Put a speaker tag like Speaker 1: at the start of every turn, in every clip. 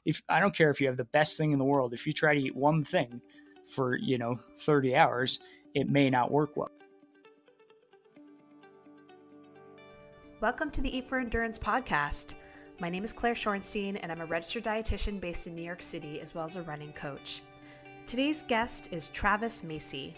Speaker 1: if I don't care if you have the best thing in the world, if you try to eat one thing for, 30 hours, it may not work well.
Speaker 2: Welcome to the Eat for Endurance podcast. My name is Claire Shorenstein, and I'm a registered dietitian based in New York City, as well as a running coach. Today's guest is Travis Macy.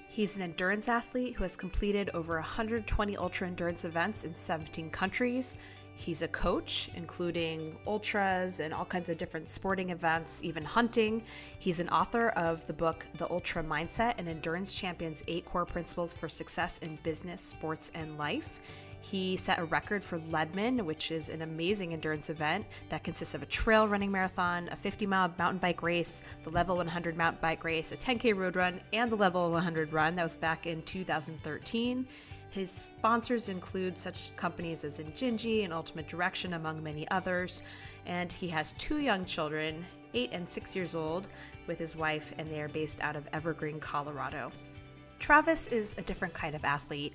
Speaker 2: He's an endurance athlete who has completed over 120 ultra endurance events in 17 countries. He's a coach, including ultras and all kinds of different sporting events, even hunting. He's an author of the book, The Ultra Mindset, and Endurance Champions 8 Core Principles for Success in Business, Sports, and Life. He set a record for Leadman, which is an amazing endurance event that consists of a trail running marathon, a 50-mile mountain bike race, the Level 100 mountain bike race, a 10K road run, and the Level 100 run. That was back in 2013. His sponsors include such companies as Injinji and Ultimate Direction, among many others. And he has 2 young children, 8 and 6 years old, with his wife, and they are based out of Evergreen, Colorado. Travis is a different kind of athlete.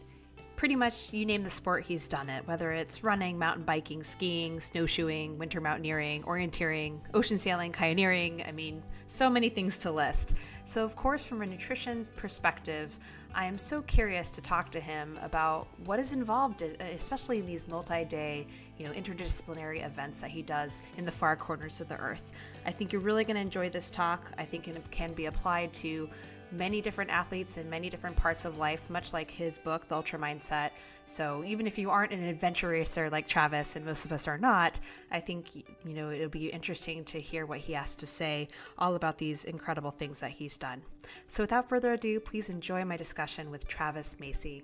Speaker 2: Pretty much you name the sport, he's done it, whether it's running, mountain biking, skiing, snowshoeing, winter mountaineering, orienteering, ocean sailing, kayaneering. I mean, so many things to list. So of course, from a nutrition perspective, I am so curious to talk to him about what is involved, especially in these multi-day, interdisciplinary events that he does in the far corners of the earth. I think you're really going to enjoy this talk. I think it can be applied to many different athletes in many different parts of life, much like his book, The Ultra Mindset. So even if you aren't an adventure racer like Travis, and most of us are not, I think, it'll be interesting to hear what he has to say all about these incredible things that he's done. So without further ado, please enjoy my discussion with Travis Macy.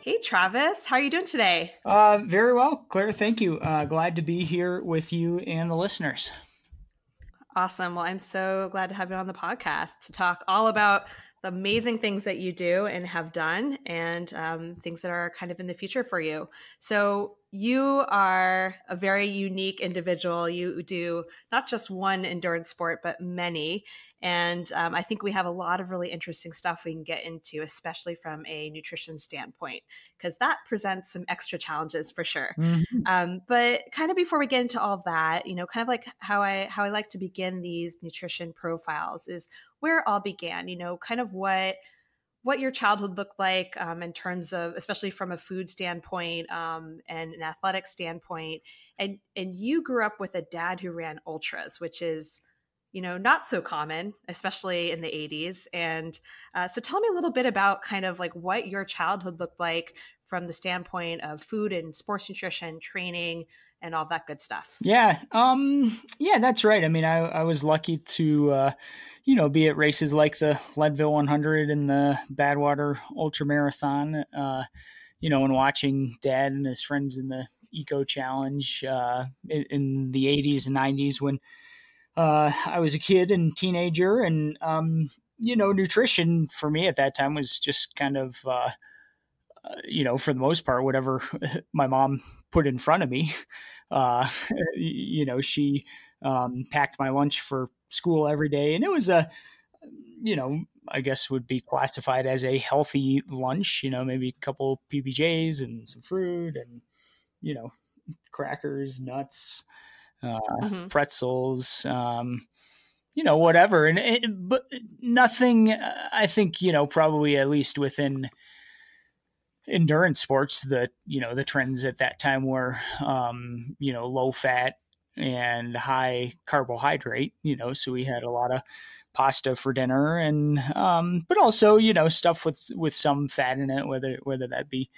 Speaker 2: Hey, Travis, how are you doing today?
Speaker 1: Very well, Claire. Thank you. Glad to be here with you and the listeners.
Speaker 2: Awesome. Well, I'm so glad to have you on the podcast to talk all about the amazing things that you do and have done, and things that are kind of in the future for you. So you are a very unique individual. You do not just one endurance sport, but many. And I think we have a lot of really interesting stuff we can get into, especially from a nutrition standpoint, because that presents some extra challenges for sure.
Speaker 1: Mm-hmm.
Speaker 2: But kind of before we get into all of that, kind of like how I like to begin these nutrition profiles is where it all began, kind of what your childhood looked like in terms of, especially from a food standpoint and an athletic standpoint. And you grew up with a dad who ran ultras, which is not so common, especially in the 80s. And so tell me a little bit about kind of like what your childhood looked like from the standpoint of food and sports nutrition, training, and all that good stuff.
Speaker 1: Yeah. That's right. I mean, I was lucky to, be at races like the Leadville 100 and the Badwater Ultra Marathon, and watching Dad and his friends in the Eco Challenge in the 80s and 90s when I was a kid and teenager, and, nutrition for me at that time was just kind of, for the most part, whatever my mom put in front of me. She packed my lunch for school every day, and it was I guess would be classified as a healthy lunch, maybe a couple PBJs and some fruit and, crackers, nuts, pretzels, whatever. But nothing, I think, probably at least within endurance sports, the trends at that time were, low fat and high carbohydrate, so we had a lot of pasta for dinner and, but also, stuff with some fat in it, whether that be,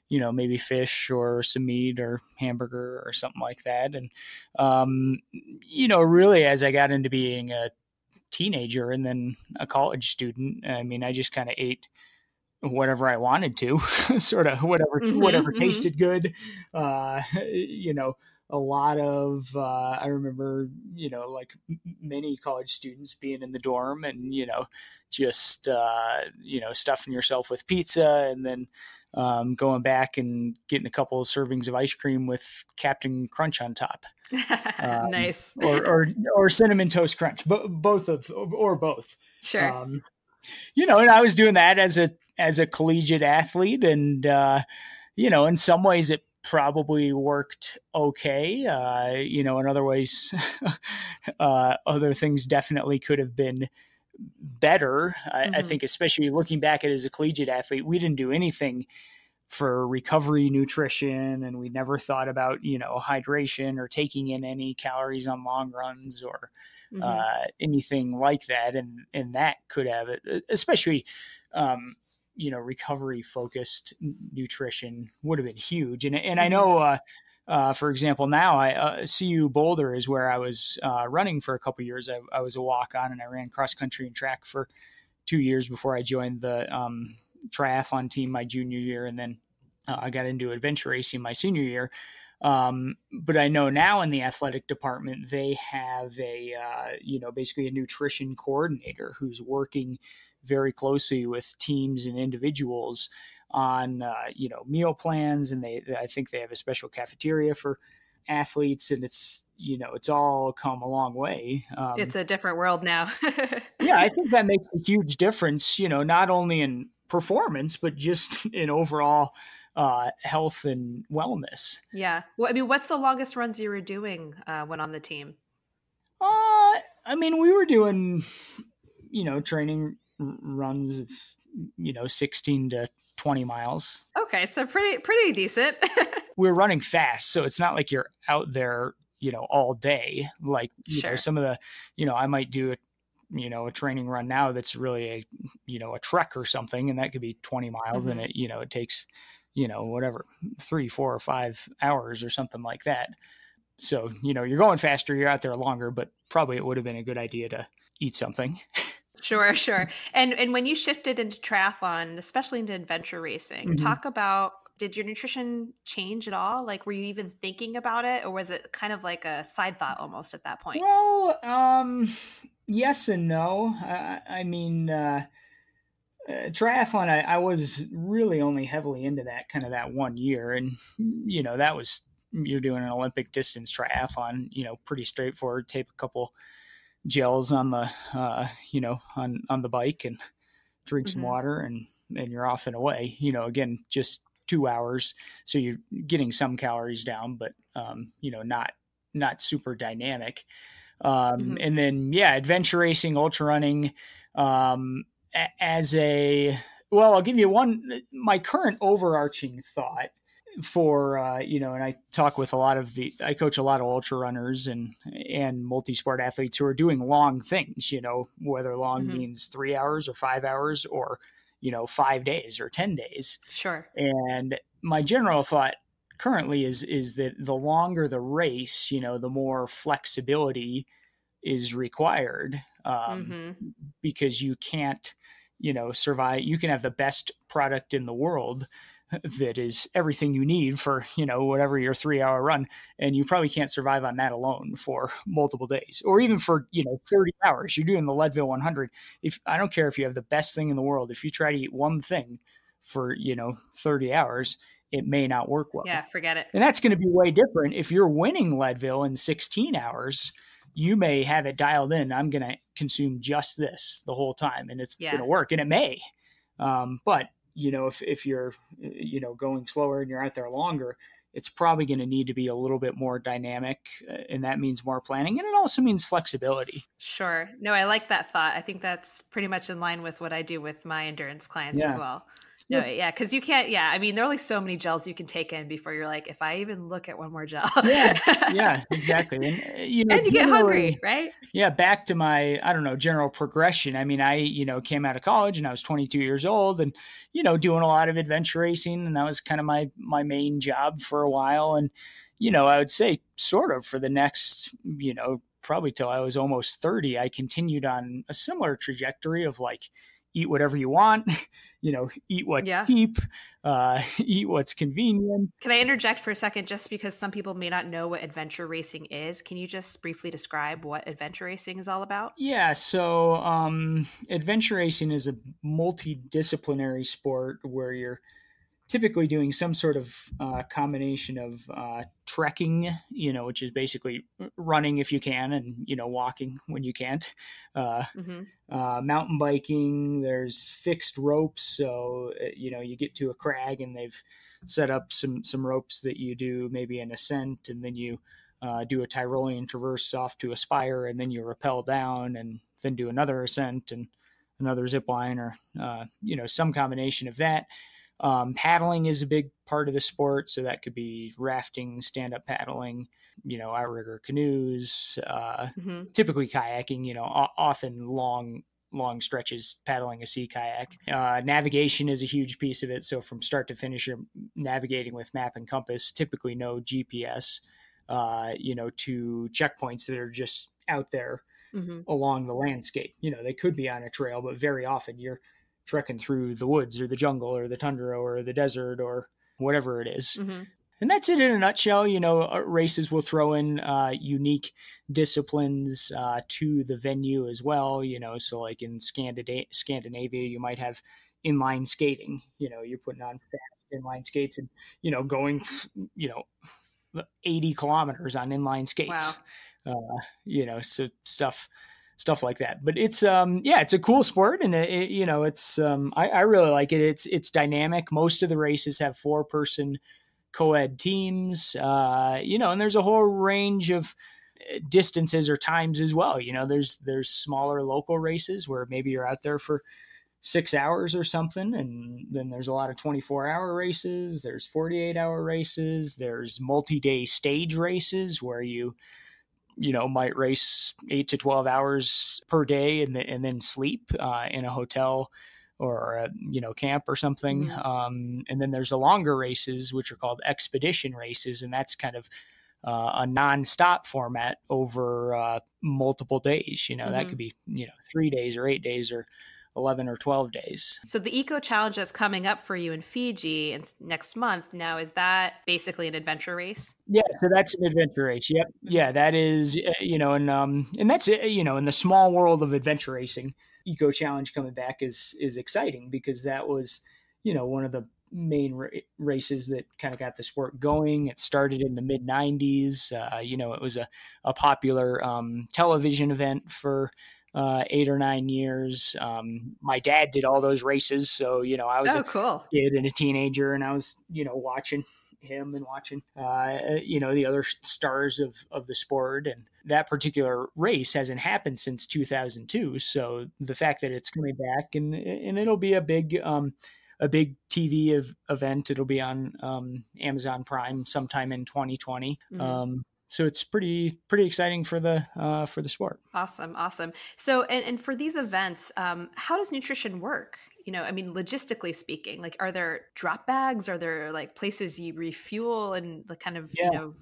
Speaker 1: maybe fish or some meat or hamburger or something like that. And, really as I got into being a teenager and then a college student, I mean, I just kind of ate whatever I wanted to, sort of whatever tasted good. A lot of, I remember, like many college students being in the dorm and, just, stuffing yourself with pizza and then going back and getting a couple of servings of ice cream with Captain Crunch on top.
Speaker 2: Nice.
Speaker 1: Or Cinnamon Toast Crunch, both.
Speaker 2: Sure.
Speaker 1: And I was doing that as a collegiate athlete, and in some ways it probably worked okay. In other ways, other things definitely could have been better. I
Speaker 2: Mm-hmm.
Speaker 1: think, especially looking back at it as a collegiate athlete, we didn't do anything for recovery nutrition, and we never thought about hydration or taking in any calories on long runs or
Speaker 2: Mm-hmm.
Speaker 1: anything like that. And that could have, especially um, recovery focused nutrition would have been huge. And I
Speaker 2: Mm-hmm.
Speaker 1: know for example, now I CU Boulder is where I was running for a couple years. I was a walk on, and I ran cross country and track for 2 years before I joined the triathlon team my junior year, and then I got into adventure racing my senior year. But I know now in the athletic department they have basically a nutrition coordinator who's working very closely with teams and individuals on meal plans, and I think they have a special cafeteria for athletes, and it's all come a long way.
Speaker 2: It's a different world now.
Speaker 1: Yeah, I think that makes a huge difference, not only in performance, but just in overall health and wellness.
Speaker 2: Yeah. Well, I mean, what's the longest runs you were doing when on the team?
Speaker 1: We were doing, training runs of, 16 to 20 miles.
Speaker 2: Okay, so pretty decent.
Speaker 1: We're running fast, so it's not like you're out there, all day. Like,
Speaker 2: Sure.
Speaker 1: some of the, I might do a training run now that's really a trek or something, and that could be 20 miles, and
Speaker 2: Mm-hmm.
Speaker 1: it takes whatever 3 4 or 5 hours or something like that. So you're going faster, you're out there longer, but probably it would have been a good idea to eat something.
Speaker 2: Sure, sure. And when you shifted into triathlon, especially into adventure racing,
Speaker 1: Mm-hmm.
Speaker 2: talk about, did your nutrition change at all? Like, were you even thinking about it, or was it kind of like a side thought almost at that point?
Speaker 1: Well, yes and no. Triathlon, I was really only heavily into that kind of that 1 year. And, that was, you're doing an Olympic distance triathlon, pretty straightforward. Tape a couple gels on the, on the bike and drink some
Speaker 2: Mm-hmm.
Speaker 1: water, and you're off and away, again, just 2 hours. So you're getting some calories down, but, not super dynamic.
Speaker 2: Mm-hmm.
Speaker 1: And then, yeah, adventure racing, ultra running, um, as a, well, I'll give you my current overarching thought for, and I talk with I coach a lot of ultra runners and multi-sport athletes who are doing long things, whether long
Speaker 2: Mm-hmm.
Speaker 1: means 3 hours or 5 hours or, 5 days or 10 days.
Speaker 2: Sure.
Speaker 1: And my general thought currently is that the longer the race, the more flexibility is required,
Speaker 2: Mm-hmm.
Speaker 1: because you can't, survive. You can have the best product in the world that is everything you need for, whatever your 3 hour run. And you probably can't survive on that alone for multiple days or even for, 30 hours. You're doing the Leadville 100. If I don't care if you have the best thing in the world, if you try to eat one thing for, 30 hours, it may not work well.
Speaker 2: Yeah, forget it.
Speaker 1: And that's going to be way different. If you're winning Leadville in 16 hours, you may have it dialed in. I'm going to consume just this the whole time, and it's going
Speaker 2: Yeah.
Speaker 1: to work, and it may. But if you're going slower and you're out there longer, it's probably going to need to be a little bit more dynamic, and that means more planning, and it also means flexibility.
Speaker 2: Sure. No, I like that thought. I think that's pretty much in line with what I do with my endurance clients as
Speaker 1: Yeah.
Speaker 2: well. No,
Speaker 1: Yep.
Speaker 2: yeah, because you can't, yeah. I mean, there are only so many gels you can take in before you're like, if I even look at one more gel.
Speaker 1: Yeah. Yeah. Exactly. And
Speaker 2: And you get
Speaker 1: generally,
Speaker 2: hungry, right?
Speaker 1: yeah, back to my, I don't know, general progression. I mean, I, came out of college and I was 22 years old and, doing a lot of adventure racing. And that was kind of my main job for a while. And, I would say sort of for the next, probably till I was almost 30, I continued on a similar trajectory of like, eat whatever you want, eat what's
Speaker 2: Yeah.
Speaker 1: cheap, eat what's convenient.
Speaker 2: Can I interject for a second, just because some people may not know what adventure racing is? Can you just briefly describe what adventure racing is all about?
Speaker 1: Yeah, so adventure racing is a multidisciplinary sport where you're typically doing some sort of combination of trekking, which is basically running if you can and, walking when you can't.
Speaker 2: Mm-hmm.
Speaker 1: Mountain biking, there's fixed ropes. So, you get to a crag and they've set up some ropes that you do maybe an ascent, and then you do a Tyrolean traverse off to a spire, and then you rappel down and then do another ascent and another zip line, or some combination of that. Paddling is a big part of the sport, so that could be rafting, stand-up paddling, outrigger canoes,
Speaker 2: Mm-hmm.
Speaker 1: typically kayaking, often long stretches paddling a sea kayak. Navigation is a huge piece of it. So from start to finish, you're navigating with map and compass, typically no GPS, to checkpoints that are just out there
Speaker 2: Mm-hmm.
Speaker 1: along the landscape. They could be on a trail, but very often you're trekking through the woods or the jungle or the tundra or the desert or whatever it is.
Speaker 2: Mm-hmm.
Speaker 1: And that's it in a nutshell. Races will throw in unique disciplines to the venue as well. So like in Scandinavia, you might have inline skating. You're putting on fast inline skates and, going, 80 kilometers on inline skates.
Speaker 2: Wow.
Speaker 1: So stuff like that. But it's it's a cool sport, and it's I really like it. It's dynamic. Most of the races have 4-person co-ed teams, and there's a whole range of distances or times as well. There's smaller local races where maybe you're out there for 6 hours or something, and then there's a lot of 24-hour races. There's 48-hour races. There's multi-day stage races where you might race 8 to 12 hours per day and then sleep in a hotel or a camp or something.
Speaker 2: Mm-hmm.
Speaker 1: And then there's the longer races, which are called expedition races, and that's kind of a non-stop format over multiple days. That
Speaker 2: Mm-hmm.
Speaker 1: could be 3 days or 8 days or 11 or 12 days.
Speaker 2: So the Eco Challenge that's coming up for you in Fiji next month, now, is that basically an adventure race?
Speaker 1: Yeah, so that's an adventure race. Yep. Yeah, that is, and that's, in the small world of adventure racing, Eco Challenge coming back is exciting because that was, one of the main races that kind of got the sport going. It started in the mid 90s. It was a popular television event for 8 or 9 years. My dad did all those races. So, I was a
Speaker 2: Cool.
Speaker 1: kid and a teenager, and I was, watching him and watching, the other stars of the sport. And that particular race hasn't happened since 2002. So the fact that it's coming back and it'll be a big TV event. It'll be on Amazon Prime sometime in 2020.
Speaker 2: Mm-hmm.
Speaker 1: So it's pretty exciting for the sport.
Speaker 2: Awesome. So, and for these events, how does nutrition work? Logistically speaking, like, are there drop bags? Are there like places you refuel and kind of,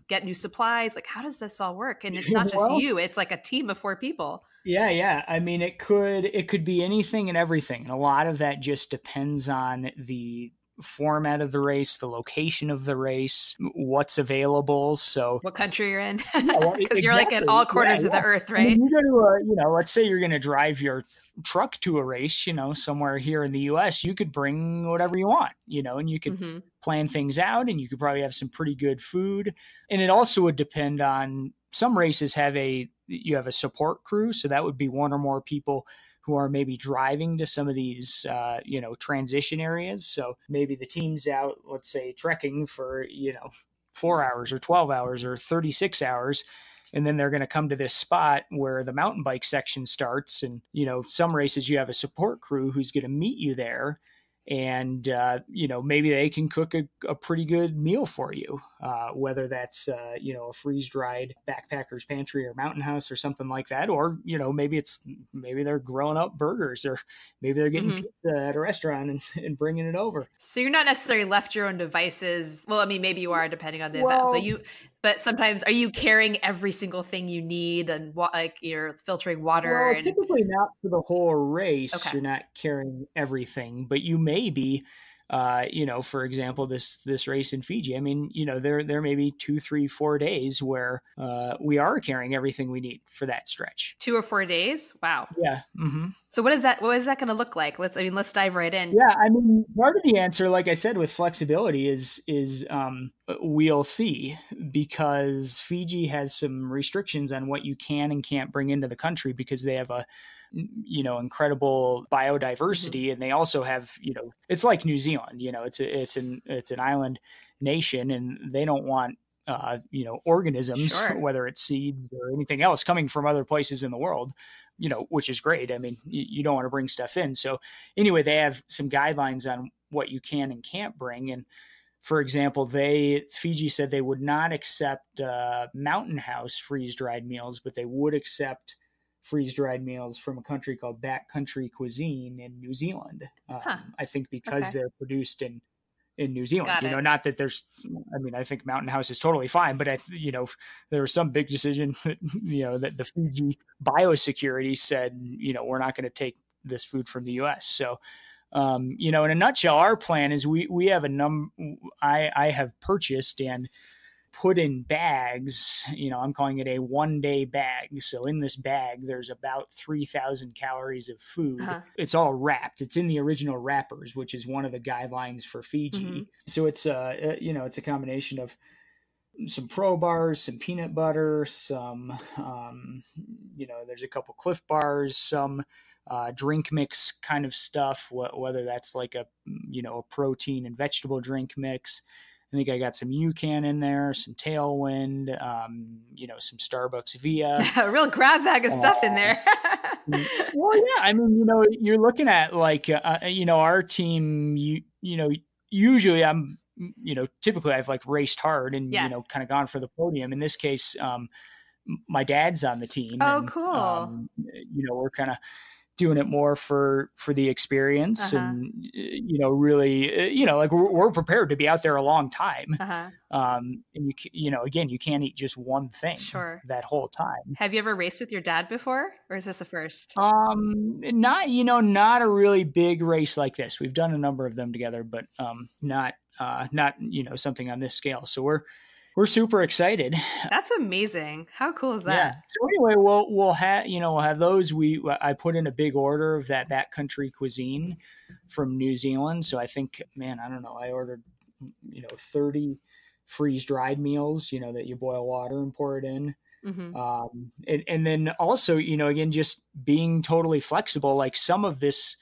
Speaker 2: get new supplies? Like, how does this all work? And it's not just you, it's like a team of 4 people.
Speaker 1: Yeah. I mean, it could be anything and everything. And a lot of that just depends on the format of the race, the location of the race, what's available. So
Speaker 2: what country you're in,
Speaker 1: because
Speaker 2: you're like in all corners of the earth, right?
Speaker 1: I mean, you go to let's say you're going to drive your truck to a race, somewhere here in the US, you could bring whatever you want, and you could plan things out, and you could probably have some pretty good food. And it also would depend on, some races you have a support crew. So that would be 1 or more people who are maybe driving to some of these, transition areas. So maybe the team's out, let's say, trekking for, 4 hours or 12 hours or 36 hours. And then they're going to come to this spot where the mountain bike section starts. And, some races you have a support crew who's going to meet you there. And, maybe they can cook a pretty good meal for you, whether that's, a freeze-dried backpacker's pantry or mountain house or something like that. Or, maybe they're grilling up burgers, or maybe they're getting pizza at a restaurant and bringing it over.
Speaker 2: So you're not necessarily left your own devices. Well, I mean, maybe you are depending on the event, but sometimes, are you carrying every single thing you need, and like you're filtering water?
Speaker 1: Well, typically not for the whole race.
Speaker 2: Okay.
Speaker 1: You're not carrying everything, but you may be, for example, this race in Fiji. I mean, there may be 2, 3, 4 days where we are carrying everything we need for that stretch.
Speaker 2: 2 or 4 days? Wow.
Speaker 1: Yeah. Mm-hmm.
Speaker 2: So what is that going to look like? Let's dive right in.
Speaker 1: Yeah. I mean, part of the answer, like I said, with flexibility is we'll see, because Fiji has some restrictions on what you can and can't bring into the country, because they have a incredible
Speaker 2: Mm-hmm.
Speaker 1: biodiversity. And they also have, it's like New Zealand, it's an island nation, and they don't want, organisms,
Speaker 2: Sure.
Speaker 1: whether it's seeds or anything else coming from other places in the world, which is great. I mean, you don't want to bring stuff in. So anyway, they have some guidelines on what you can and can't bring. And for example, Fiji said they would not accept Mountain House freeze dried meals, but they would accept freeze dried meals from a country called Backcountry Cuisine in New Zealand.
Speaker 2: Huh.
Speaker 1: I think because
Speaker 2: Okay.
Speaker 1: they're produced in New Zealand.
Speaker 2: Got it.
Speaker 1: Not that there's, I mean, I think Mountain House is totally fine, but there was some big decision, that the Fiji biosecurity said, we're not going to take this food from the U.S. So, in a nutshell, our plan is we have I have purchased and put in bags. I'm calling it a 1 day bag. So in this bag, there's about 3,000 calories of food.
Speaker 2: Uh-huh.
Speaker 1: It's all wrapped. It's in the original wrappers, which is one of the guidelines for
Speaker 2: Mm-hmm.
Speaker 1: Fiji. So it's it's a combination of some Pro bars, some peanut butter, some there's a couple Cliff bars, some drink mix kind of stuff, whether that's like a protein and vegetable drink mix. I think I got some UCAN in there, some Tailwind, some Starbucks Via.
Speaker 2: A real grab bag of stuff in there.
Speaker 1: Well, yeah, I mean, you're looking at like, our team, usually typically I've like raced hard and,
Speaker 2: Yeah.
Speaker 1: kind of gone for the podium. In this case, my dad's on the team,
Speaker 2: Oh,
Speaker 1: and,
Speaker 2: cool.
Speaker 1: we're kind of doing it more for the experience.
Speaker 2: Uh-huh.
Speaker 1: And really, like we're prepared to be out there a long time.
Speaker 2: Uh-huh.
Speaker 1: And again, you can't eat just one thing
Speaker 2: Sure.
Speaker 1: that whole time.
Speaker 2: Have you ever raced with your dad before, or is this a first?
Speaker 1: Not a really big race like this. We've done a number of them together, but not something on this scale. So we're super excited.
Speaker 2: That's amazing. How cool is
Speaker 1: Yeah.
Speaker 2: that?
Speaker 1: So anyway, we'll have those. I put in a big order of that backcountry cuisine from New Zealand. So I think, man, I don't know. I ordered 30 freeze dried meals. That you boil water and pour it in.
Speaker 2: Mm-hmm.
Speaker 1: And then also, again, just being totally flexible. Like some of this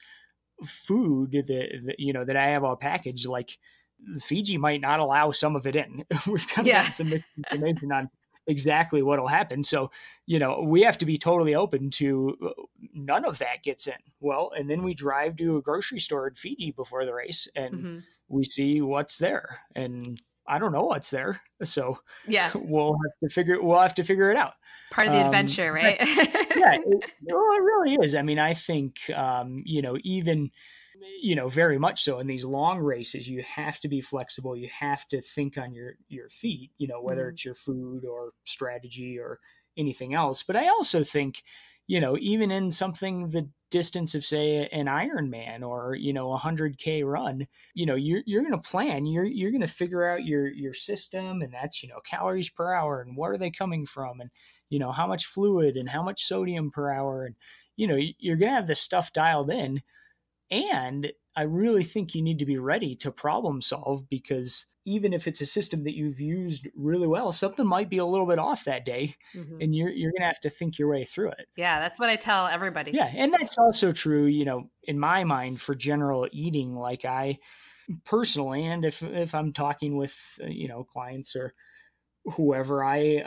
Speaker 1: food that I have on package, like Fiji might not allow some of it in. We've kind of
Speaker 2: Yeah.
Speaker 1: gotten some mixed information on exactly what'll happen. So, we have to be totally open to none of that gets in. Well, and then we drive to a grocery store in Fiji before the race and
Speaker 2: Mm-hmm.
Speaker 1: we see what's there. And I don't know what's there. So
Speaker 2: Yeah.
Speaker 1: we'll have to figure it out.
Speaker 2: Part of the adventure, right?
Speaker 1: Yeah, it really is. I mean, I think, even, very much so in these long races, you have to be flexible. You have to think on your feet, whether
Speaker 2: Mhm.
Speaker 1: it's your food or strategy or anything else. But I also think, even in something the distance of, say, an Ironman or, 100K run, you're going to plan, you're going to figure out your system, and that's, calories per hour and where are they coming from, and, how much fluid and how much sodium per hour. And, you're going to have this stuff dialed in. And I really think you need to be ready to problem solve, because even if it's a system that you've used really well, something might be a little bit off that day,
Speaker 2: Mhm.
Speaker 1: and you're going to have to think your way through it.
Speaker 2: Yeah, that's what I tell everybody.
Speaker 1: Yeah. And that's also true, in my mind, for general eating. Like I personally, and if I'm talking with, clients or whoever, I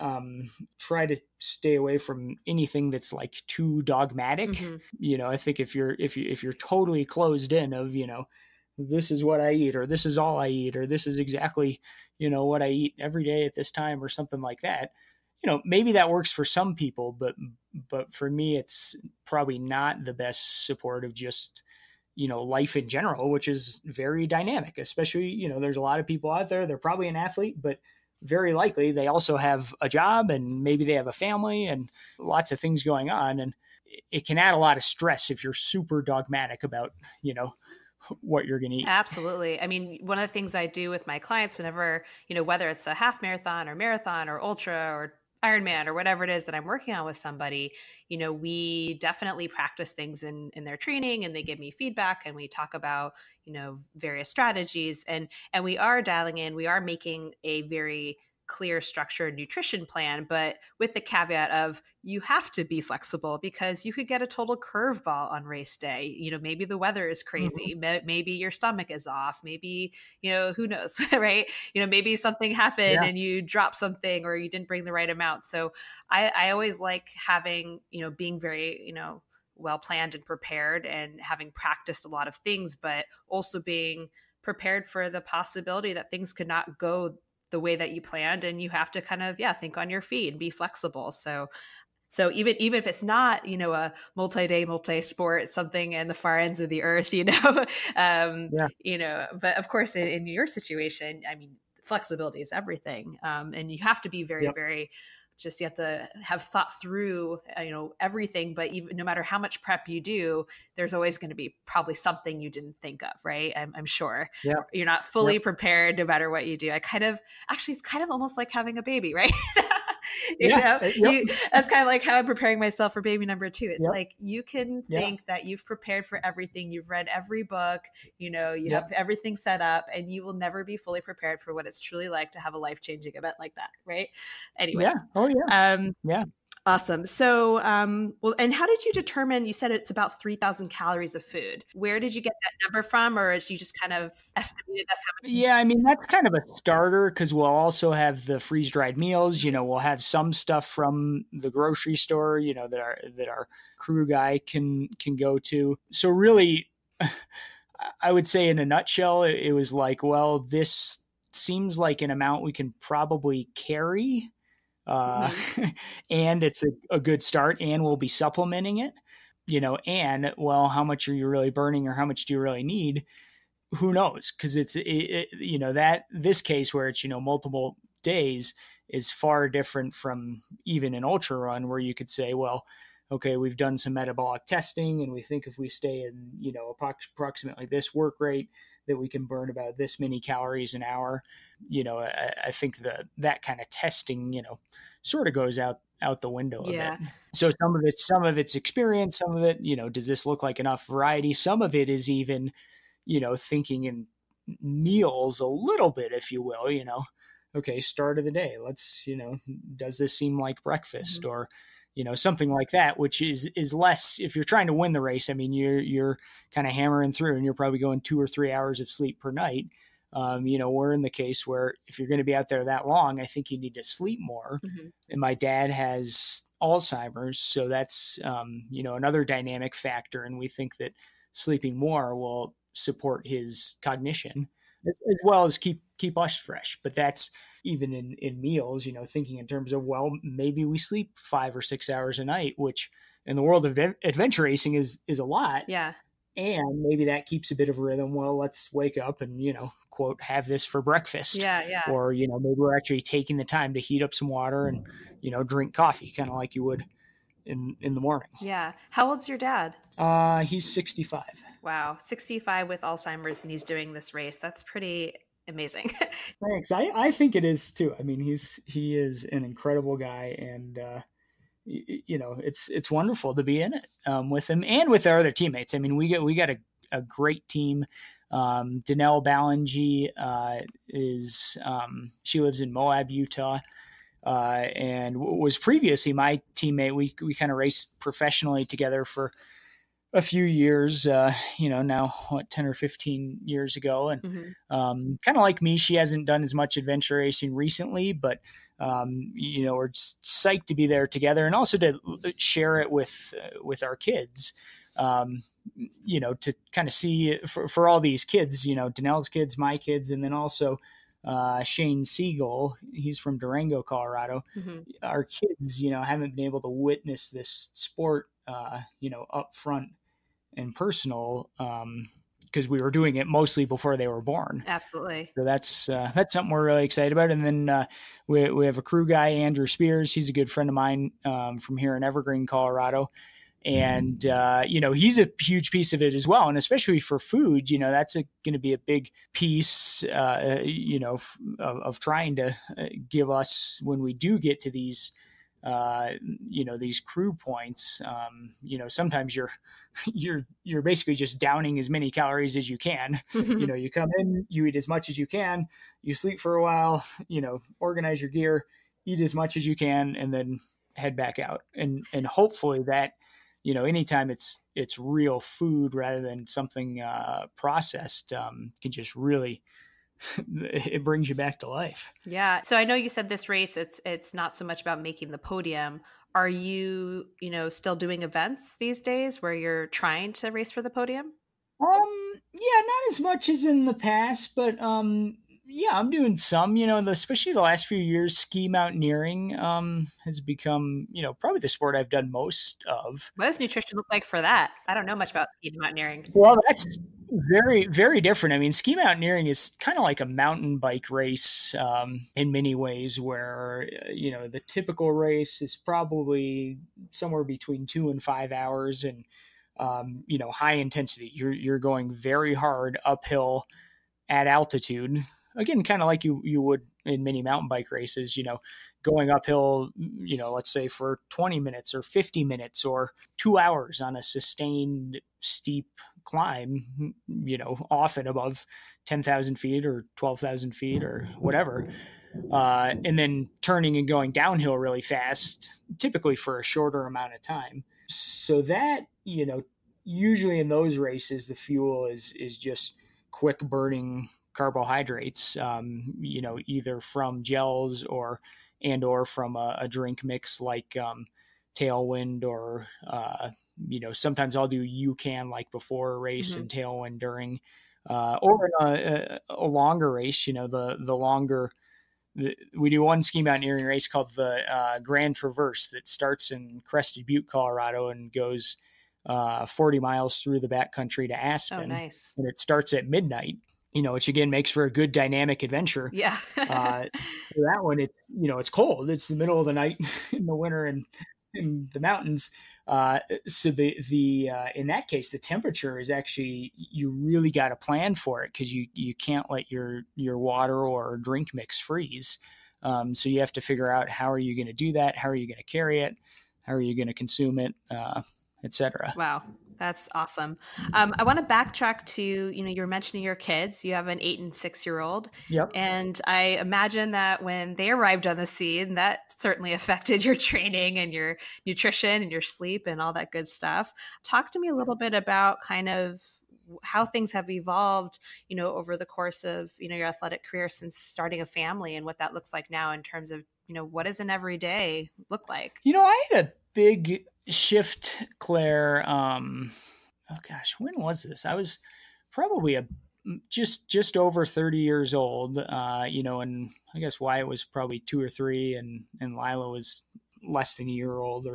Speaker 1: try to stay away from anything that's like too dogmatic.
Speaker 2: Mhm.
Speaker 1: I think if you're totally closed in of, this is what I eat, or this is all I eat, or this is exactly, what I eat every day at this time, or something like that, maybe that works for some people, but for me, it's probably not the best support of just, life in general, which is very dynamic. Especially, there's a lot of people out there, they're probably an athlete, but very likely they also have a job, and maybe they have a family and lots of things going on. And it can add a lot of stress if you're super dogmatic about, what you're going to eat.
Speaker 2: Absolutely. I mean, one of the things I do with my clients whenever, whether it's a half marathon or ultra or Ironman or whatever it is that I'm working on with somebody, we definitely practice things in their training, and they give me feedback, and we talk about, various strategies, and we are dialing in, we are making a very clear structured nutrition plan, but with the caveat of you have to be flexible because you could get a total curveball on race day. Maybe the weather is
Speaker 1: Mhm.
Speaker 2: crazy. Maybe your stomach is off. Maybe, who knows, right? Maybe something happened
Speaker 1: Yeah.
Speaker 2: and you dropped something or you didn't bring the right amount. So I always like having, being very, well planned and prepared and having practiced a lot of things, but also being prepared for the possibility that things could not go the way that you planned, and you have to kind of think on your feet and be flexible. So even if it's not a multi-day multi-sport something in the far ends of the earth,
Speaker 1: Yeah.
Speaker 2: but of course in your situation, I mean, flexibility is everything, and you have to be very
Speaker 1: Yep.
Speaker 2: very just, you have to have thought through everything. But even no matter how much prep you do, there's always going to be probably something you didn't think of, right? I'm sure
Speaker 1: Yep.
Speaker 2: you're not fully
Speaker 1: Yep.
Speaker 2: prepared no matter what you do. It's kind of almost like having a baby, right?
Speaker 1: Yeah. Yep.
Speaker 2: You that's kind of like how I'm preparing myself for baby number two. It's
Speaker 1: Yep.
Speaker 2: like you can
Speaker 1: Yeah.
Speaker 2: think that you've prepared for everything, you've read every book, you have
Speaker 1: Yep.
Speaker 2: everything set up, and you will never be fully prepared for what it's truly like to have a life-changing event like that, right?
Speaker 1: Yeah.
Speaker 2: Anyways,
Speaker 1: Oh yeah.
Speaker 2: um,
Speaker 1: Yeah.
Speaker 2: awesome. So, well, and how did you determine? You said it's about 3,000 calories of food. Where did you get that number from, or is you just kind of estimated that's how much?
Speaker 1: Yeah, I mean, that's kind of a starter because we'll also have the freeze dried meals. We'll have some stuff from the grocery store, that our crew guy can go to. So really, I would say in a nutshell, it was like, well, this seems like an amount we can probably carry. Uh,
Speaker 2: Mhm.
Speaker 1: and it's a good start, and we'll be supplementing it, and well, how much are you really burning or how much do you really need? Who knows? Because that this case where it's multiple days is far different from even an ultra run where you could say, well, okay, we've done some metabolic testing and we think if we stay in approximately this work rate that we can burn about this many calories an hour. I think that kind of testing sort of goes out the window a bit.
Speaker 2: Yeah.
Speaker 1: So some of it's experience, some of it does this look like enough variety? Some of it is even thinking in meals a little bit, if you will, okay, start of the day. Let's, does this seem like breakfast
Speaker 2: Mhm.
Speaker 1: or, something like that, which is less if you're trying to win the race. I mean, you're kind of hammering through and you're probably going 2 or 3 hours of sleep per night. We're in the case where if you're going to be out there that long, I think you need to sleep more.
Speaker 2: Mhm.
Speaker 1: And my dad has Alzheimer's, so that's another dynamic factor, and we think that sleeping more will support his cognition as well as keep us fresh. But that's even in meals, thinking in terms of, well, maybe we sleep 5 or 6 hours a night, which in the world of adventure racing is a lot.
Speaker 2: Yeah.
Speaker 1: And maybe that keeps a bit of a rhythm. Well, let's wake up and, quote, have this for breakfast.
Speaker 2: Yeah. Yeah.
Speaker 1: Or, maybe we're actually taking the time to heat up some water and, drink coffee, kind of like you would in the morning.
Speaker 2: Yeah. How old's your dad?
Speaker 1: He's 65.
Speaker 2: Wow. 65 with Alzheimer's, and he's doing this race. That's pretty amazing.
Speaker 1: Thanks. I think it is too. I mean, he is an incredible guy, and it's wonderful to be in it with him and with our other teammates. I mean, we got a great team. Danelle Ballingy is she lives in Moab, Utah. And was previously my teammate. We kind of raced professionally together for a few years, now what, 10 or 15 years ago. And
Speaker 2: Mhm.
Speaker 1: kind of like me, she hasn't done as much adventure racing recently, but, we're just psyched to be there together and also to share it with our kids, to kind of see for all these kids, Danelle's kids, my kids, and then also Shane Siegel, he's from Durango, Colorado.
Speaker 2: Mhm.
Speaker 1: Our kids, haven't been able to witness this sport, up front and personal, because we were doing it mostly before they were born.
Speaker 2: Absolutely.
Speaker 1: So that's something we're really excited about. And then we have a crew guy, Andrew Spears. He's a good friend of mine from here in Evergreen, Colorado. And, he's a huge piece of it as well. And especially for food, that's going to be a big piece, of trying to give us, when we do get to these these crew points, sometimes you're basically just downing as many calories as you can. You come in, you eat as much as you can, you sleep for a while, organize your gear, eat as much as you can, and then head back out. And hopefully that, anytime it's real food rather than something processed, can just really it brings you back to life.
Speaker 2: Yeah. So I know you said this race, it's not so much about making the podium. Are you, still doing events these days where you're trying to race for the podium?
Speaker 1: Yeah, not as much as in the past, but yeah, I'm doing some. Especially the last few years, ski mountaineering has become, probably the sport I've done most of.
Speaker 2: What does nutrition look like for that? I don't know much about ski mountaineering.
Speaker 1: Well, that's very, very different. I mean, ski mountaineering is kind of like a mountain bike race in many ways, where, the typical race is probably somewhere between 2 and 5 hours, and, high intensity. You're going very hard uphill at altitude. Again, kind of like you would in many mountain bike races, going uphill, let's say for 20 minutes or 50 minutes or 2 hours on a sustained steep climb, often above 10,000 feet or 12,000 feet or whatever. And then turning and going downhill really fast, typically for a shorter amount of time. So that, usually in those races, the fuel is just quick burning carbohydrates, either from gels or from a drink mix like Tailwind, or sometimes I'll do UCAN like before a race and Tailwind during, or a longer race. The longer. We do one ski mountaineering race called the Grand Traverse that starts in Crested Butte, Colorado, and goes 40 miles through the backcountry to Aspen.
Speaker 2: Oh, nice.
Speaker 1: And it starts at midnight, which again makes for a good dynamic adventure.
Speaker 2: Yeah.
Speaker 1: For that one, it's cold. It's the middle of the night in the winter and in the mountains. So the in that case, the temperature is actually, you really got to plan for it, because you can't let your water or drink mix freeze. So you have to figure out, how are you going to do that? How are you going to carry it? How are you going to consume it? Etc.
Speaker 2: Wow. That's awesome. I want to backtrack to, you're mentioning your kids. You have an 8 and 6-year-old.
Speaker 1: Yep.
Speaker 2: And I imagine that when they arrived on the scene, that certainly affected your training and your nutrition and your sleep and all that good stuff. Talk to me a little bit about kind of how things have evolved, over the course of, your athletic career since starting a family, and what that looks like now in terms of, what does an everyday look like?
Speaker 1: I had a big shift, Claire. Oh gosh, when was this? I was probably just over 30 years old, and I guess Wyatt was probably 2 or 3, and Lila was less than a year old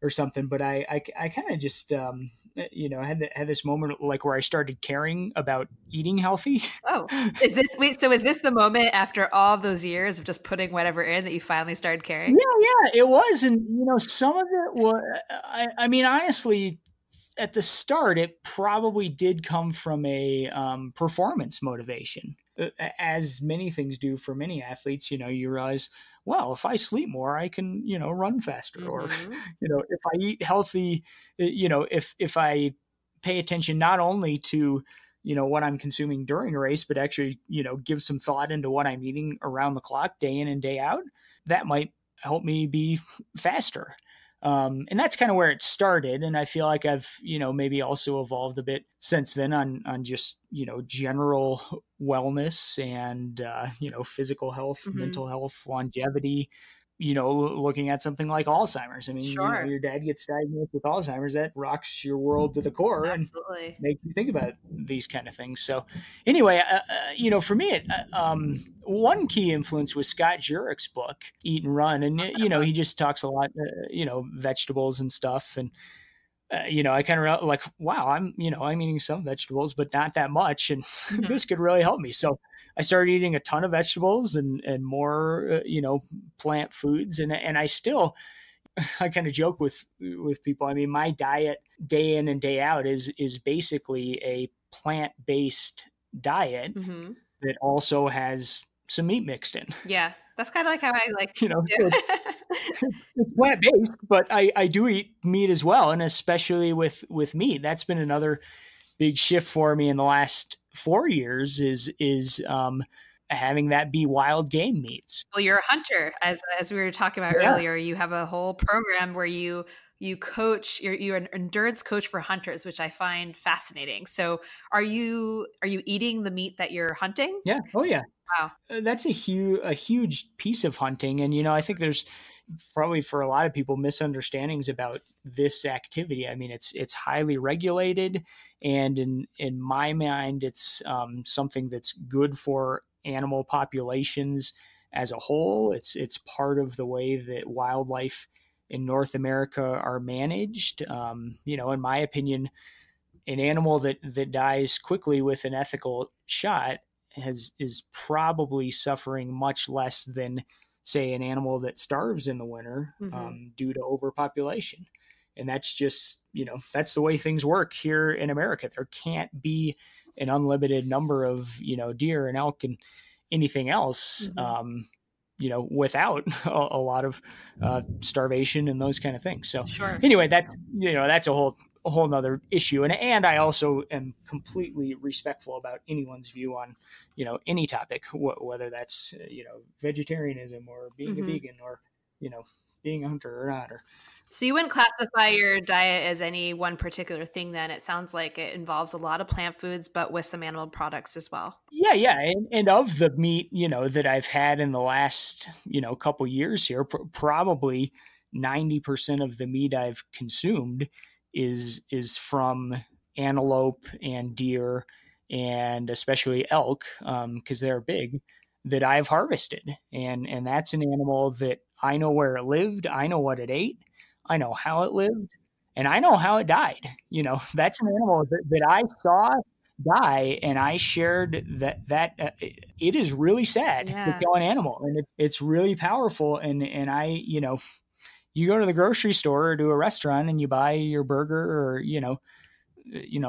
Speaker 1: or something. But I kind of just, had this moment like where I started caring about eating healthy.
Speaker 2: Oh, is this the moment after all those years of just putting whatever in that you finally started caring?
Speaker 1: Yeah, it was. And, some of it was, I mean, honestly, at the start, it probably did come from a performance motivation, as many things do for many athletes. You realize, well, if I sleep more, I can, run faster, or, if I eat healthy, if I pay attention not only to, what I'm consuming during a race, but actually, give some thought into what I'm eating around the clock, day in and day out, that might help me be faster. And that's kind of where it started. And I feel like I've, maybe also evolved a bit since then on just, general wellness and, physical health, mental health, longevity, looking at something like Alzheimer's. I mean,
Speaker 2: Sure.
Speaker 1: your dad gets diagnosed with Alzheimer's, that rocks your world to the core.
Speaker 2: Absolutely.
Speaker 1: And makes you think about these kind of things. So anyway, for me, one key influence was Scott Jurek's book, Eat and Run. And, he just talks a lot, vegetables and stuff. And, I kind of like, wow, I'm eating some vegetables, but not that much. And this could really help me. So I started eating a ton of vegetables and more, plant foods. And I still, I kind of joke with people. I mean, my diet day in and day out is basically a plant-based diet that also has some meat mixed in.
Speaker 2: Yeah. That's kind of like how I like,
Speaker 1: it's plant based, but I do eat meat as well, and especially with meat, that's been another big shift for me in the last 4 years is having that be wild game meats.
Speaker 2: Well, you're a hunter, as we were talking about
Speaker 1: Yeah,
Speaker 2: earlier. You have a whole program where you coach. You're an endurance coach for hunters, which I find fascinating. So, are you eating the meat that you're hunting?
Speaker 1: yeah, oh yeah.
Speaker 2: Wow.
Speaker 1: That's a huge piece of hunting, and I think there's probably for a lot of people misunderstandings about this activity. I mean, it's highly regulated, and in my mind, it's something that's good for animal populations as a whole. It's part of the way that wildlife in North America are managed. In my opinion, an animal that dies quickly with an ethical shot is probably suffering much less than, say, an animal that starves in the winter
Speaker 2: Hmm.
Speaker 1: due to overpopulation. And that's just, that's the way things work here in America. There can't be an unlimited number of, deer and elk and anything else,
Speaker 2: Hmm.
Speaker 1: without a lot of starvation and those kind of things. So
Speaker 2: Sure.
Speaker 1: anyway, that's a whole nother issue. And I also am completely respectful about anyone's view on, any topic, whether that's, vegetarianism or being a
Speaker 2: Hmm.
Speaker 1: vegan or, you know, being a hunter or not, or
Speaker 2: So you wouldn't classify your diet as any one particular thing. Then it sounds like it involves a lot of plant foods, but with some animal products as well.
Speaker 1: yeah, yeah, and of the meat, that I've had in the last, couple years here, probably 90% of the meat I've consumed is from antelope and deer, and especially elk, because they're big, that I've harvested, and that's an animal that I know where it lived, I know what it ate, I know how it lived, and I know how it died. That's an animal that I saw die, and I shared that it is really sad to
Speaker 2: Yeah.
Speaker 1: kill an animal, and it's really powerful. And I, you go to the grocery store or to a restaurant and you buy your burger or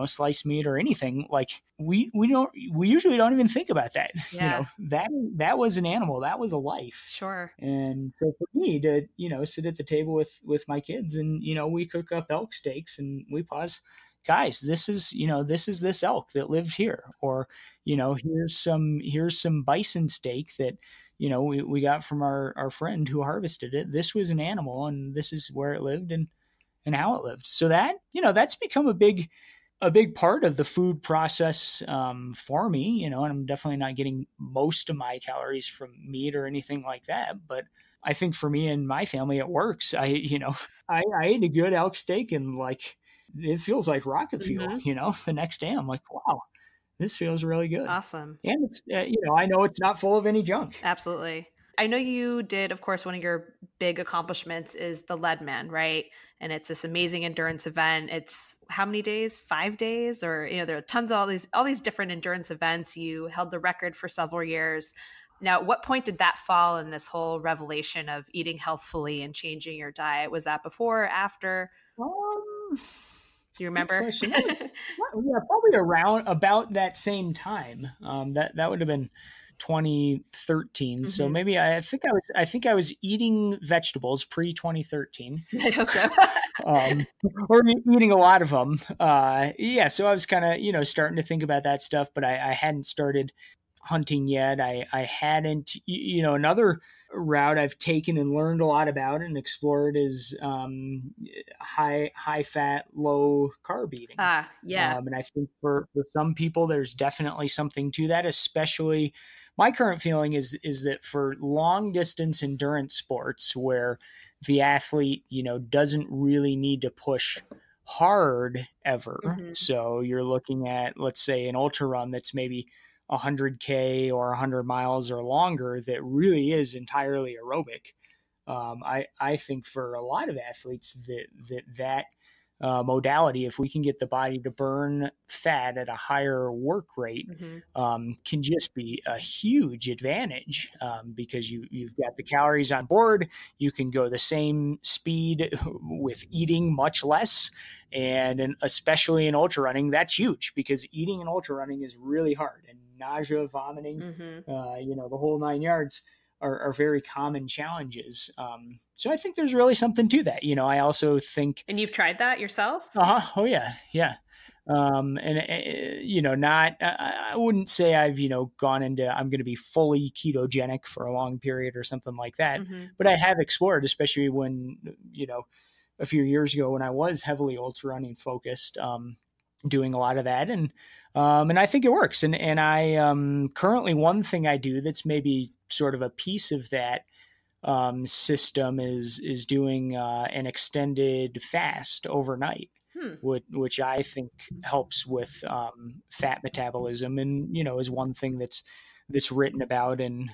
Speaker 1: sliced meat or anything, like we usually don't even think about that.
Speaker 2: Yeah.
Speaker 1: That was an animal, that was a life.
Speaker 2: Sure.
Speaker 1: And so for me to sit at the table with my kids, and we cook up elk steaks and we pause, guys, this is this elk that lived here, or here's some bison steak that we got from our friend who harvested it. This was an animal, and this is where it lived, and how it lived. So that's become a big part of the food process for me, and I'm definitely not getting most of my calories from meat or anything like that. But I think for me and my family, it works. I ate a good elk steak, and like it feels like rocket fuel.
Speaker 2: Hmm.
Speaker 1: The next day I'm like, wow, this feels really good,
Speaker 2: Awesome.
Speaker 1: and it's I know it's not full of any junk.
Speaker 2: Absolutely. I know you did, of course, one of your big accomplishments is the Leadman, right? And it's this amazing endurance event. It's how many days? 5 days, or there are tons of all these different endurance events. You held the record for several years. Now, at what point did that fall in this whole revelation of eating healthfully and changing your diet? Was that before or after?
Speaker 1: Um,
Speaker 2: Do you
Speaker 1: Good
Speaker 2: remember?
Speaker 1: question. That was, yeah, probably around about that same time. That would have been 2013. So
Speaker 2: Hmm.
Speaker 1: maybe I think I was eating vegetables pre 2013,
Speaker 2: I hope so.
Speaker 1: or eating a lot of them. Yeah, so I was kind of starting to think about that stuff, but I hadn't started hunting yet. I hadn't. Another route I've taken and learned a lot about and explored is high fat, low carb eating.
Speaker 2: Ah, yeah.
Speaker 1: And I think for some people, there's definitely something to that. Especially, my current feeling is that for long distance endurance sports where the athlete doesn't really need to push hard ever.
Speaker 2: Hmm.
Speaker 1: So you're looking at, let's say, an ultra run that's maybe 100K or 100 miles or longer, that really is entirely aerobic. I think for a lot of athletes that modality, if we can get the body to burn fat at a higher work rate,
Speaker 2: Hmm.
Speaker 1: can just be a huge advantage, because you've got the calories on board. You can go the same speed with eating much less, and especially in ultra running, that's huge because eating in ultra running is really hard, and nausea, vomiting,
Speaker 2: Hmm.
Speaker 1: the whole 9 yards. are very common challenges. So I think there's really something to that. I also think,
Speaker 2: And you've tried that yourself?
Speaker 1: oh yeah, yeah. And not, I wouldn't say I've, gone into, I'm going to be fully ketogenic for a long period or something like that,
Speaker 2: Mm-hmm.
Speaker 1: but I have explored, especially when, a few years ago when I was heavily ultra running focused, doing a lot of that. And I think it works. And I, currently one thing I do that's maybe sort of a piece of that, system is doing, an extended fast overnight,
Speaker 2: Hmm.
Speaker 1: which I think helps with, fat metabolism, and is one thing that's written about in,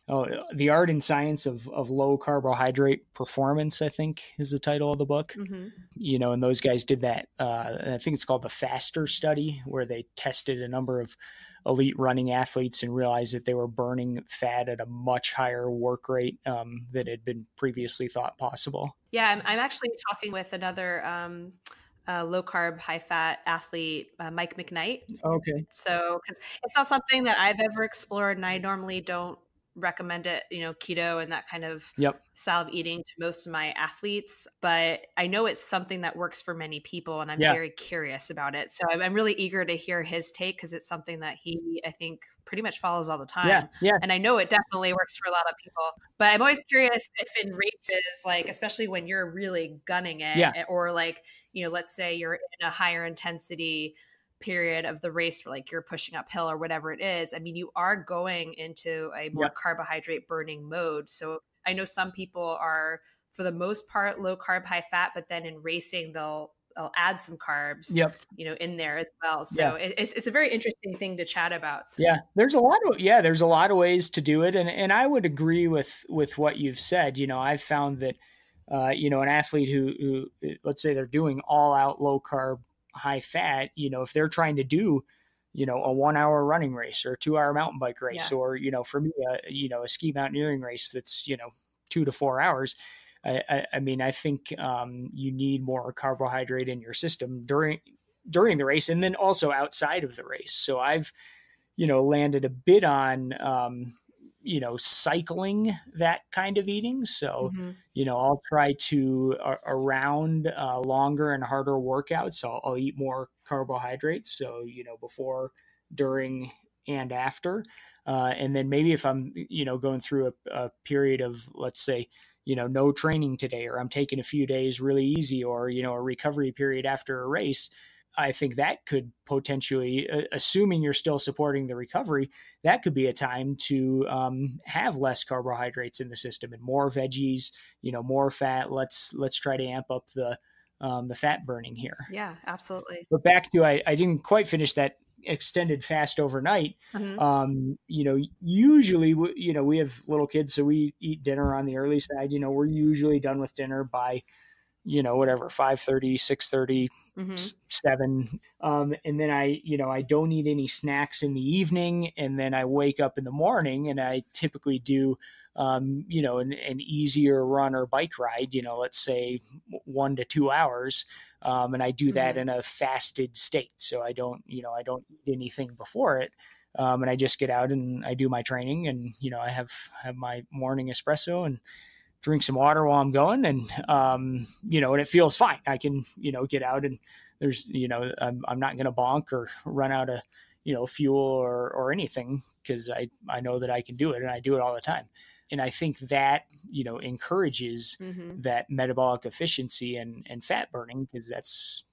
Speaker 1: the art and science of low carbohydrate performance, I think is the title of the book.
Speaker 2: Mm-hmm.
Speaker 1: And those guys did that. I think it's called the Faster study, where they tested a number of elite running athletes and realized that they were burning fat at a much higher work rate, than had been previously thought possible.
Speaker 2: Yeah, I'm actually talking with another low carb, high fat athlete, Mike McKnight.
Speaker 1: Okay.
Speaker 2: So, because it's not something that I've ever explored, and I normally don't recommend it, keto and that kind of
Speaker 1: Yep.
Speaker 2: style of eating to most of my athletes. But I know it's something that works for many people, and I'm
Speaker 1: Yeah.
Speaker 2: very curious about it. So I'm really eager to hear his take because it's something that he, I think, pretty much follows all the
Speaker 1: Yeah.
Speaker 2: time.
Speaker 1: Yeah.
Speaker 2: And I know it definitely works for a lot of people. But I'm always curious if in races, like, especially when you're really gunning it,
Speaker 1: Yeah.
Speaker 2: or like, let's say you're in a higher intensity period of the race where like you're pushing uphill or whatever it is. I mean, you are going into a more
Speaker 1: Yep.
Speaker 2: carbohydrate burning mode. So I know some people are, for the most part, low carb, high fat, but then in racing, they'll add some carbs,
Speaker 1: Yep.
Speaker 2: in there as well.
Speaker 1: Yeah.
Speaker 2: So it's a very interesting thing to chat about. So.
Speaker 1: Yeah, there's a lot of ways to do it, and I would agree with what you've said. I've found that, an athlete who let's say they're doing all out low carb, high fat, if they're trying to do, a 1 hour running race or a 2 hour mountain bike race,
Speaker 2: Yeah.
Speaker 1: or for me, a ski mountaineering race that's 2 to 4 hours. I mean, I think, you need more carbohydrate in your system during the race, and then also outside of the race. So I've landed a bit on, cycling that kind of eating. So,
Speaker 2: Mm-hmm.
Speaker 1: I'll try to, around, longer and harder workouts, I'll eat more carbohydrates. So, before, during, and after. And then maybe if I'm, going through a period of, let's say, no training today, or I'm taking a few days really easy, or, a recovery period after a race, I think that could potentially, assuming you're still supporting the recovery, that could be a time to, have less carbohydrates in the system and more veggies, more fat. Let's try to amp up the fat burning here.
Speaker 2: Yeah, absolutely.
Speaker 1: But back to, I didn't quite finish that extended fast overnight.
Speaker 2: Mm-hmm.
Speaker 1: Usually, we have little kids, so we eat dinner on the early side. We're usually done with dinner by whatever, 5:30, 6:30,
Speaker 2: Mm-hmm.
Speaker 1: 7. And then I don't eat any snacks in the evening. And then I wake up in the morning and I typically do, an easier run or bike ride, let's say 1 to 2 hours. And I do that
Speaker 2: Mm-hmm.
Speaker 1: in a fasted state. So I don't eat anything before it. And I just get out and I do my training, and, I have my morning espresso and drink some water while I'm going, and, and it feels fine. I can, get out, and there's, I'm not going to bonk or run out of, fuel or anything, because I know that I can do it, and I do it all the time. And I think that, encourages
Speaker 2: Mm-hmm.
Speaker 1: that metabolic efficiency and fat burning, because that's,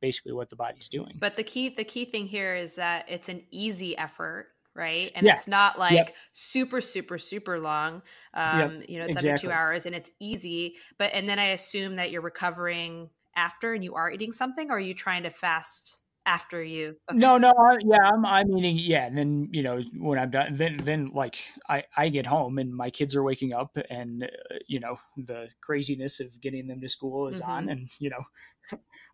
Speaker 1: basically what the body's doing.
Speaker 2: But the key thing here is that it's an easy effort, right? And
Speaker 1: Yeah.
Speaker 2: it's not
Speaker 1: Yep.
Speaker 2: like super, super, super long.
Speaker 1: Yep.
Speaker 2: It's under 2
Speaker 1: Exactly.
Speaker 2: hours and it's easy. And then I assume that you're recovering after and you are eating something, or are you trying to fast after you? Okay.
Speaker 1: No, no, yeah, I'm eating, yeah, and then, when I'm done, then like I get home and my kids are waking up, and, the craziness of getting them to school is
Speaker 2: Mm-hmm.
Speaker 1: on, and,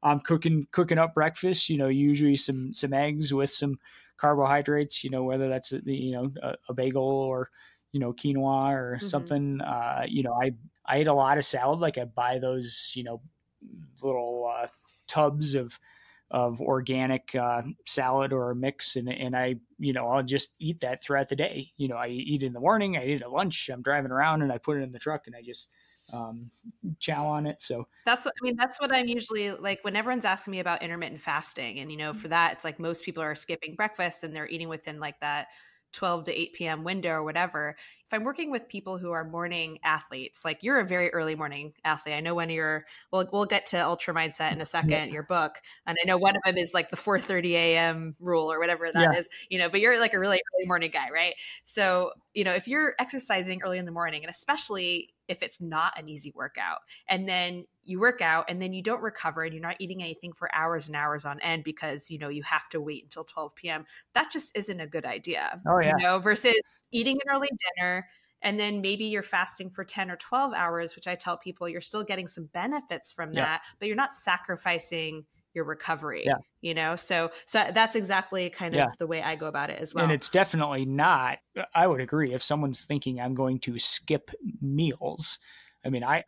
Speaker 1: I'm cooking up breakfast, usually some eggs with some carbohydrates, whether that's a bagel, or, quinoa or
Speaker 2: Mm-hmm.
Speaker 1: something. I eat a lot of salad. Like, I buy those, little, tubs of organic, salad or a mix, and I I'll just eat that throughout the day. I eat in the morning, I eat at lunch, I'm driving around and I put it in the truck and I just chow on it. So
Speaker 2: that's what I'm usually like when everyone's asking me about intermittent fasting. And, for that, it's like most people are skipping breakfast and they're eating within like that 12 to 8 p.m. window or whatever. If I'm working with people who are morning athletes, like you're a very early morning athlete. I know we'll get to Ultra Mindset in a second, your book. And I know one of them is like the 4:30 a.m. rule or whatever that is, but you're like a really early morning guy, right? So, if you're exercising early in the morning, and especially if it's not an easy workout, and then you work out and then you don't recover and you're not eating anything for hours and hours on end because, you have to wait until 12 p.m. That just isn't a good idea, versus eating an early dinner. And then maybe you're fasting for 10 or 12 hours, which I tell people you're still getting some benefits from that, but you're not sacrificing your recovery, So that's exactly kind of the way I go about it as well.
Speaker 1: And it's definitely not, I would agree, if someone's thinking I'm going to skip meals. I mean, I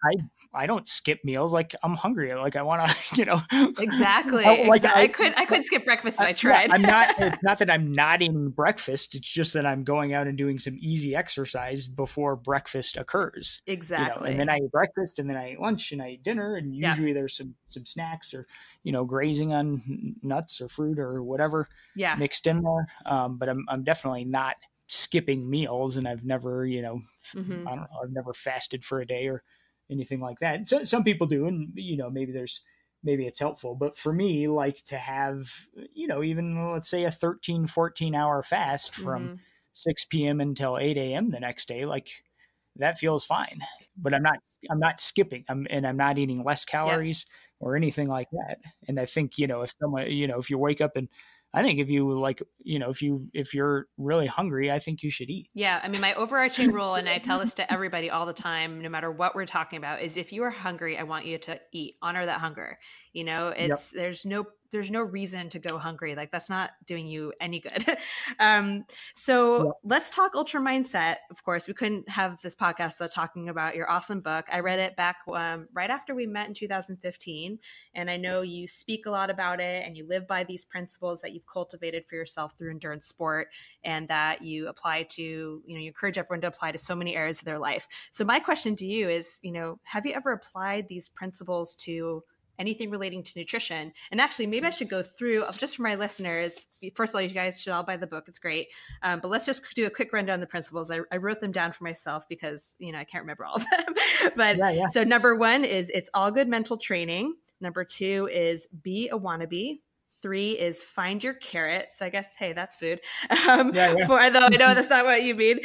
Speaker 1: don't skip meals. Like I'm hungry. Like I want to,
Speaker 2: Exactly. I couldn't skip breakfast if I tried.
Speaker 1: It's not that I'm not eating breakfast. It's just that I'm going out and doing some easy exercise before breakfast occurs.
Speaker 2: Exactly.
Speaker 1: And then I eat breakfast and then I eat lunch and I eat dinner. And usually there's some snacks or, grazing on nuts or fruit or whatever mixed in there. But I'm definitely not skipping meals, and I've never, I don't know, I've never fasted for a day or anything like that. So some people do, and maybe it's helpful, but for me, like to have, even let's say a 13-14 hour fast from 6 p.m. until 8 a.m. the next day, like that feels fine, but I'm not skipping. I'm not eating less calories or anything like that. And I think, if someone, if you wake up and I think if you like, if you're really hungry, I think you should eat.
Speaker 2: Yeah. I mean, my overarching rule, and I tell this to everybody all the time, no matter what we're talking about, is if you are hungry, I want you to eat, honor that hunger. There's no reason to go hungry. Like that's not doing you any good. Let's talk Ultra Mindset. Of course, we couldn't have this podcast without talking about your awesome book. I read it back right after we met in 2015. And I know you speak a lot about it and you live by these principles that you've cultivated for yourself through endurance sport and that you apply to, you encourage everyone to apply to so many areas of their life. So my question to you is, have you ever applied these principles to anything relating to nutrition? And actually, maybe I should go through, just for my listeners. First of all, you guys should all buy the book. It's great. But let's just do a quick rundown of the principles. I wrote them down for myself because, I can't remember all of them. But So number 1 is it's all good mental training. Number 2 is be a wannabe. 3 is find your carrot. So I guess, hey, that's food. 4, though I know that's not what you mean.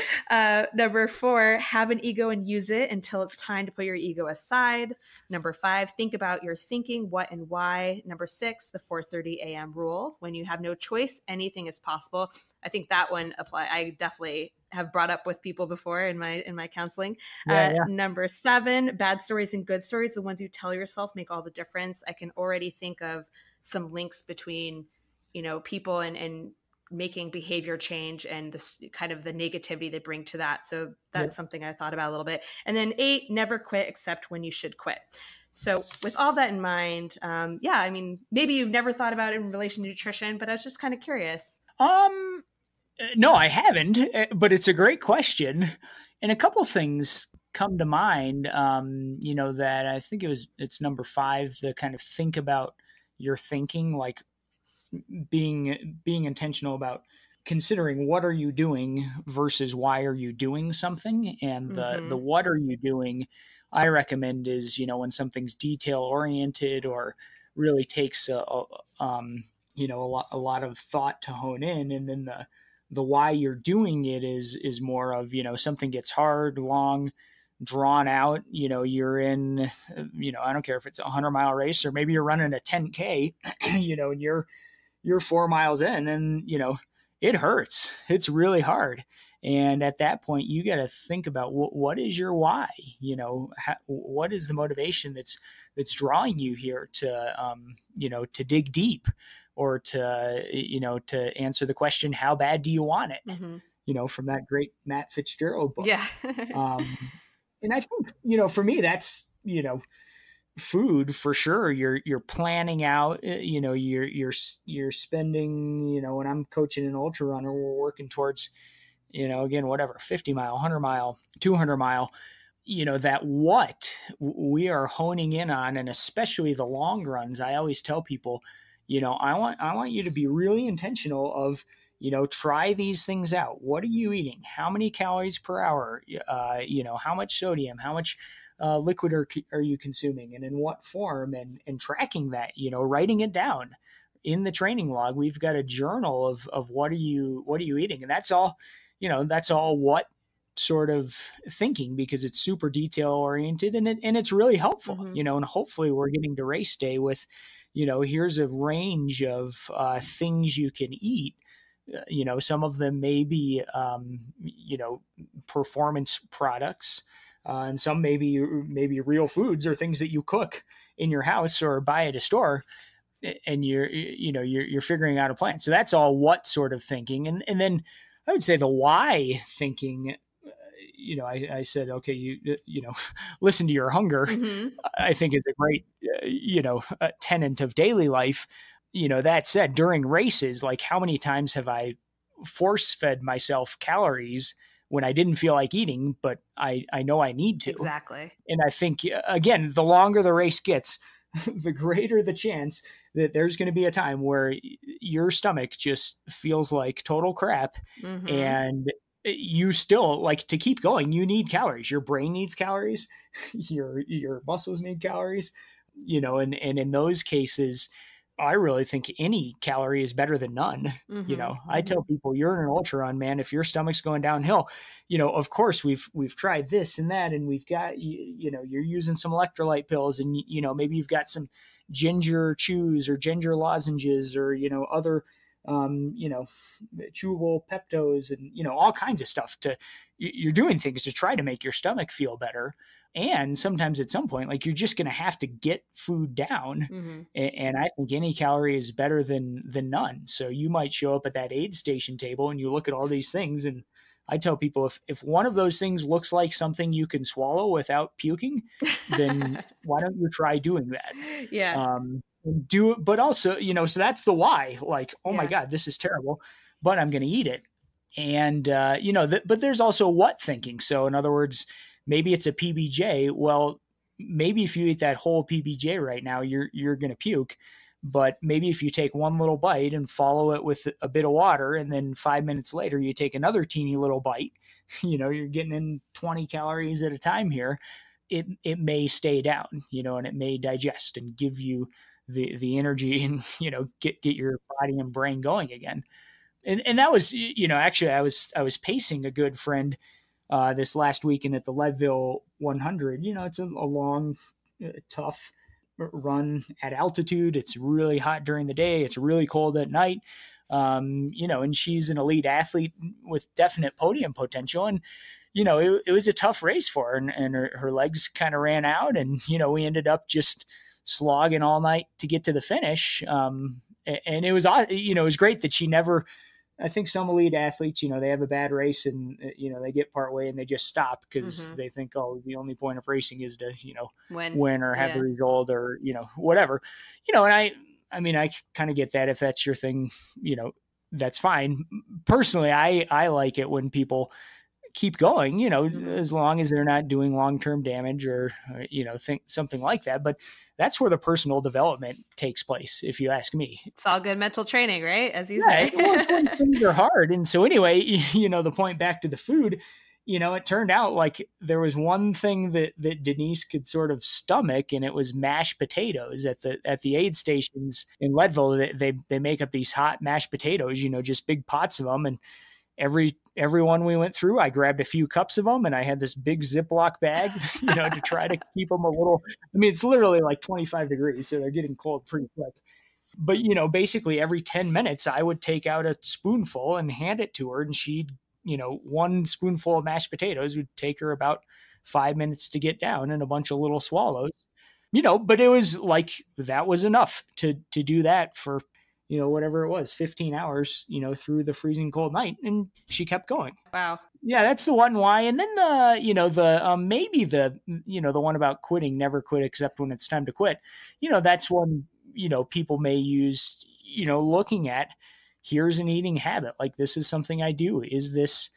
Speaker 2: Number 4, have an ego and use it until it's time to put your ego aside. Number 5, think about your thinking, what and why. Number 6, the 4:30 a.m. rule. When you have no choice, anything is possible. I think that one I definitely have brought up with people before in my counseling. Number 7, bad stories and good stories. The ones you tell yourself make all the difference. I can already think of some links between, people and making behavior change and this kind of the negativity they bring to that. So that's something I thought about a little bit. And then 8, never quit except when you should quit. So with all that in mind, I mean, maybe you've never thought about it in relation to nutrition, but I was just kind of curious.
Speaker 1: No, I haven't, but it's a great question. And a couple things come to mind, that I think it's number 5, the kind of think about your thinking, like being intentional about considering what are you doing versus why are you doing something. And the what are you doing I recommend is, when something's detail oriented or really takes a lot of thought to hone in. And then the why you're doing it is more of, something gets hard, long, drawn out, you're in, I don't care if it's a 100-mile race or maybe you're running a 10K, and you're 4 miles in and, it hurts. It's really hard. And at that point, you got to think about what is your why, what is the motivation that's drawing you here to, to dig deep or to answer the question, how bad do you want it? From that great Matt Fitzgerald book.
Speaker 2: Yeah.
Speaker 1: And I think, for me, that's, food for sure. You're planning out, you're spending, when I'm coaching an ultra runner, we're working towards, again, whatever, 50 mile, 100 mile, 200 mile, that what we are honing in on, and especially the long runs. I always tell people, I want you to be really intentional of, try these things out. What are you eating? How many calories per hour? How much sodium, how much liquid are you consuming, and in what form, and tracking that, writing it down in the training log. We've got a journal of what are you eating, and that's all what sort of thinking, because it's super detail oriented, and it's really helpful,
Speaker 2: Mm-hmm.
Speaker 1: and hopefully we're getting to race day with, here's a range of things you can eat. Some of them may be, performance products, and some maybe real foods or things that you cook in your house or buy at a store, and you're figuring out a plan. So that's all what sort of thinking, and then I would say the why thinking. I said, okay, listen to your hunger.
Speaker 2: Mm-hmm.
Speaker 1: I think is a great, tenant of daily life. That said, during races, like how many times have I force fed myself calories when I didn't feel like eating, but I know I need to.
Speaker 2: Exactly.
Speaker 1: And I think, again, the longer the race gets, the greater the chance that there's going to be a time where your stomach just feels like total crap,
Speaker 2: Mm-hmm.
Speaker 1: and you still, like, to keep going, you need calories. Your brain needs calories. Your muscles need calories, and in those cases, I really think any calorie is better than none.
Speaker 2: Mm-hmm.
Speaker 1: I tell people, you're in an ultra run, man. If your stomach's going downhill, of course we've tried this and that, and we've got, you're using some electrolyte pills, and maybe you've got some ginger chews or ginger lozenges, or other, chewable Peptos, and all kinds of stuff. You're doing things to try to make your stomach feel better. And sometimes at some point, like, you're just going to have to get food down,
Speaker 2: Mm-hmm.
Speaker 1: and I think any calorie is better than none. So you might show up at that aid station table and you look at all these things, and I tell people, if one of those things looks like something you can swallow without puking, then why don't you try doing that?
Speaker 2: Yeah.
Speaker 1: Do it, but also, so that's the why. Like, oh my
Speaker 2: Yeah.
Speaker 1: God, this is terrible, but I'm going to eat it. And but there's also what thinking. So in other words, maybe it's a PBJ. Well, maybe if you eat that whole PBJ right now, you're going to puke. But maybe if you take one little bite and follow it with a bit of water, and then 5 minutes later you take another teeny little bite, you're getting in 20 calories at a time here. It may stay down, and it may digest and give you the energy, and get your body and brain going again. And that was, actually, I was pacing a good friend this last weekend at the Leadville 100. It's a long, tough run at altitude. It's really hot during the day. It's really cold at night. And she's an elite athlete with definite podium potential. And, it was a tough race for her, and her legs kind of ran out, and, we ended up just slogging all night to get to the finish. And it was, it was great that she never, I think some elite athletes, they have a bad race, and, they get part way and they just stop because
Speaker 2: Mm-hmm.
Speaker 1: they think, oh, the only point of racing is to,
Speaker 2: When,
Speaker 1: win or have a
Speaker 2: yeah.
Speaker 1: result, or, whatever, and I mean, I kind of get that. If that's your thing, that's fine. Personally, I like it when people keep going,
Speaker 2: Mm-hmm.
Speaker 1: as long as they're not doing long-term damage, or think something like that. But that's where the personal development takes place, if you ask me.
Speaker 2: It's all good mental training, right? As you
Speaker 1: Yeah,
Speaker 2: say.
Speaker 1: well, it's when things are hard. And so anyway, the point back to the food, it turned out like there was one thing that Denise could sort of stomach, and it was mashed potatoes at the aid stations in Leadville. They make up these hot mashed potatoes, just big pots of them, and everyone we went through, I grabbed a few cups of them, and I had this big Ziploc bag, to try to keep them a little. I mean, it's literally like 25 degrees, so they're getting cold pretty quick. But basically every 10 minutes I would take out a spoonful and hand it to her, and she'd, one spoonful of mashed potatoes would take her about 5 minutes to get down, and a bunch of little swallows. But it was like that was enough to do that for whatever it was, 15 hours, through the freezing cold night. And she kept going.
Speaker 2: Wow.
Speaker 1: Yeah, that's the one why. And then maybe the one about quitting, never quit except when it's time to quit. That's one, people may use, looking at, here's an eating habit. Like, this is something I do. Is this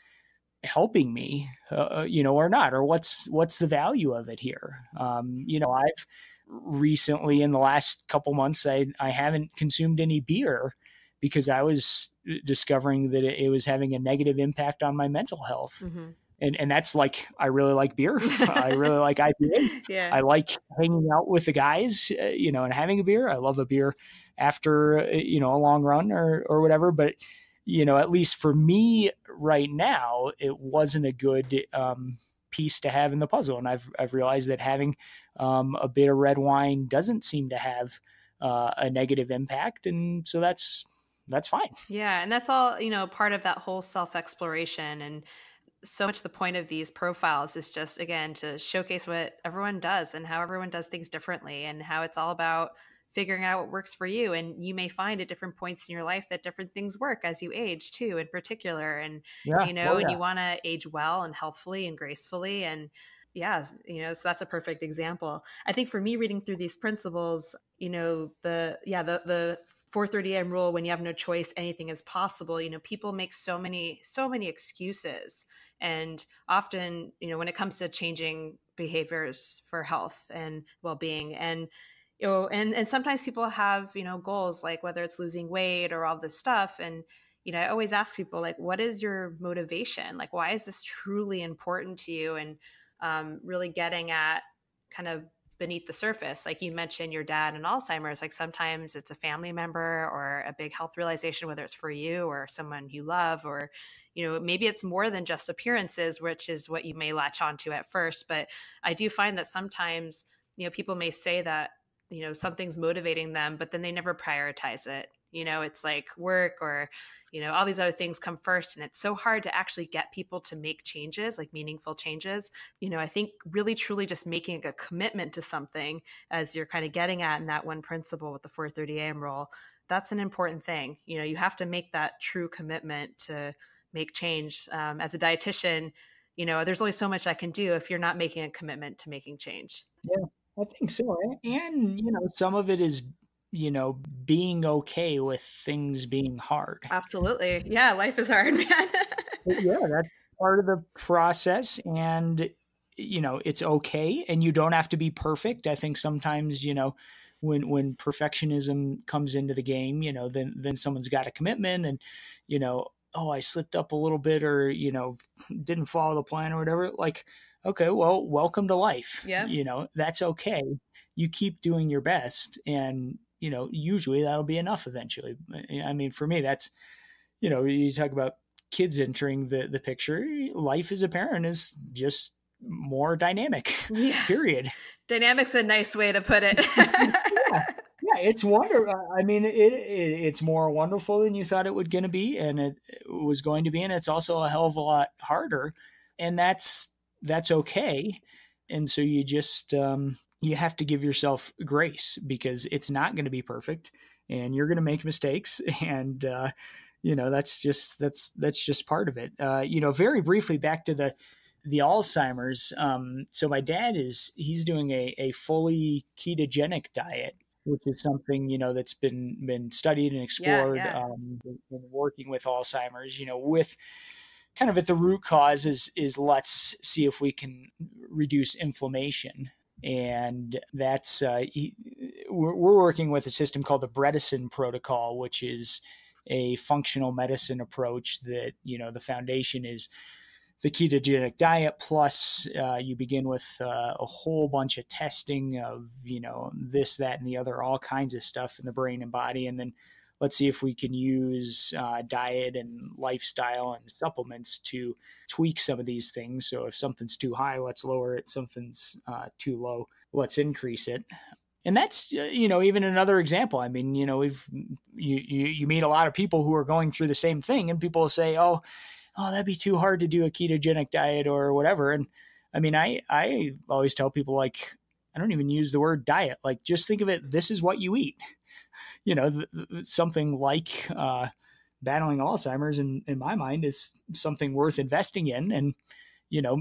Speaker 1: helping me, or not? Or what's the value of it here? I've recently, in the last couple months, I haven't consumed any beer because I was discovering that it was having a negative impact on my mental health.
Speaker 2: Mm-hmm.
Speaker 1: And that's like, I really like beer. I really like IPAs.
Speaker 2: Yeah.
Speaker 1: I like hanging out with the guys, and having a beer. I love a beer after, a long run or whatever. But, at least for me right now, it wasn't a good piece to have in the puzzle. And I've realized that having a bit of red wine doesn't seem to have a negative impact. And so that's fine.
Speaker 2: Yeah. And that's all, part of that whole self-exploration. And so much the point of these profiles is just, again, to showcase what everyone does and how everyone does things differently, and how it's all about figuring out what works for you. And you may find at different points in your life that different things work as you age too, in particular. And,
Speaker 1: Yeah.
Speaker 2: and you want to age well and healthfully and gracefully. And yeah, so that's a perfect example. I think for me, reading through these principles, the 4:30 a.m. rule, when you have no choice, anything is possible. People make so many excuses. And often, when it comes to changing behaviors for health and well-being, and and sometimes people have, goals, like whether it's losing weight or all this stuff. And, I always ask people, like, what is your motivation? Like, why is this truly important to you? And really getting at kind of beneath the surface. Like you mentioned your dad and Alzheimer's, like sometimes it's a family member or a big health realization, whether it's for you or someone you love, or, maybe it's more than just appearances, which is what you may latch onto at first. But I do find that sometimes, people may say that, something's motivating them, but then they never prioritize it. It's like work or, all these other things come first. And it's so hard to actually get people to make changes, like meaningful changes. I think really, truly just making a commitment to something, as you're kind of getting at in that one principle with the 4:30 a.m. rule, that's an important thing. You have to make that true commitment to make change. As a dietitian, there's only so much I can do if you're not making a commitment to making change.
Speaker 1: Yeah, I think so. And, some of it is, being okay with things being hard.
Speaker 2: Absolutely. Yeah. Life is hard, man.
Speaker 1: Yeah, that's part of the process. And, it's okay. And you don't have to be perfect. I think sometimes, when perfectionism comes into the game, then someone's got a commitment and, oh, I slipped up a little bit or, didn't follow the plan or whatever. Like, okay, well, welcome to life.
Speaker 2: Yeah.
Speaker 1: That's okay. You keep doing your best and, usually that'll be enough eventually. I mean, for me, that's, you talk about kids entering the picture. Life as a parent is just more dynamic, period.
Speaker 2: Dynamic's a nice way to put it.
Speaker 1: Yeah, it's wonderful. I mean, it's more wonderful than you thought it was going to be, and it was going to be, and it's also a hell of a lot harder, and that's okay. And so you just you have to give yourself grace because it's not going to be perfect, and you're going to make mistakes, and that's just part of it. Very briefly back to the Alzheimer's. So my dad he's doing a fully ketogenic diet, which is something, that's been studied and explored, in working with Alzheimer's, with kind of at the root cause is let's see if we can reduce inflammation. And that's, we're working with a system called the Bredesen protocol, which is a functional medicine approach that, the foundation is the ketogenic diet, plus you begin with a whole bunch of testing of, this, that, and the other, all kinds of stuff in the brain and body. And then let's see if we can use diet and lifestyle and supplements to tweak some of these things. So if something's too high, let's lower it. Something's too low, let's increase it. And that's, even another example. I mean, you meet a lot of people who are going through the same thing, and people will say, oh, that'd be too hard to do a ketogenic diet or whatever. And I mean, I always tell people, like, I don't even use the word diet. Like, just think of it, this is what you eat. something like battling Alzheimer's in my mind is something worth investing in. And,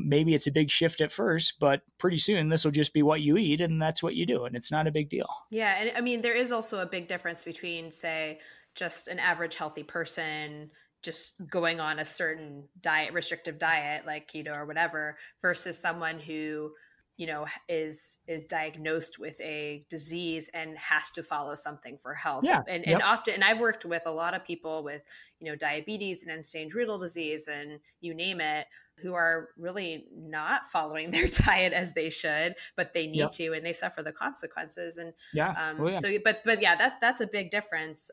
Speaker 1: maybe it's a big shift at first, but pretty soon this will just be what you eat and that's what you do. And it's not a big deal.
Speaker 2: Yeah. And I mean, there is also a big difference between, say, just an average healthy person just going on a certain diet, restrictive diet like keto or whatever, versus someone who, is diagnosed with a disease and has to follow something for health.
Speaker 1: Yeah.
Speaker 2: And
Speaker 1: Yep.
Speaker 2: often, and I've worked with a lot of people with, diabetes and end-stage renal disease and you name it, who are really not following their diet as they should, but they need
Speaker 1: Yep.
Speaker 2: to, and they suffer the consequences. And
Speaker 1: Yeah. Oh, yeah.
Speaker 2: so, but yeah, that's a big difference.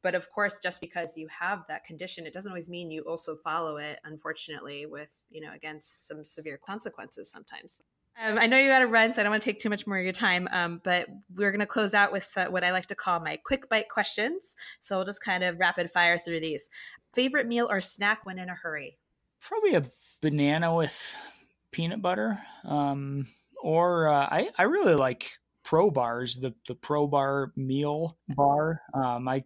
Speaker 2: But of course, just because you have that condition, it doesn't always mean you also follow it, unfortunately, with, against some severe consequences sometimes. I know you got to run, so I don't want to take too much more of your time, but we're going to close out with what I like to call my quick bite questions. So we'll just kind of rapid fire through these. Favorite meal or snack when in a hurry?
Speaker 1: Probably a banana with peanut butter. I really like Pro Bars, the Pro Bar meal bar. I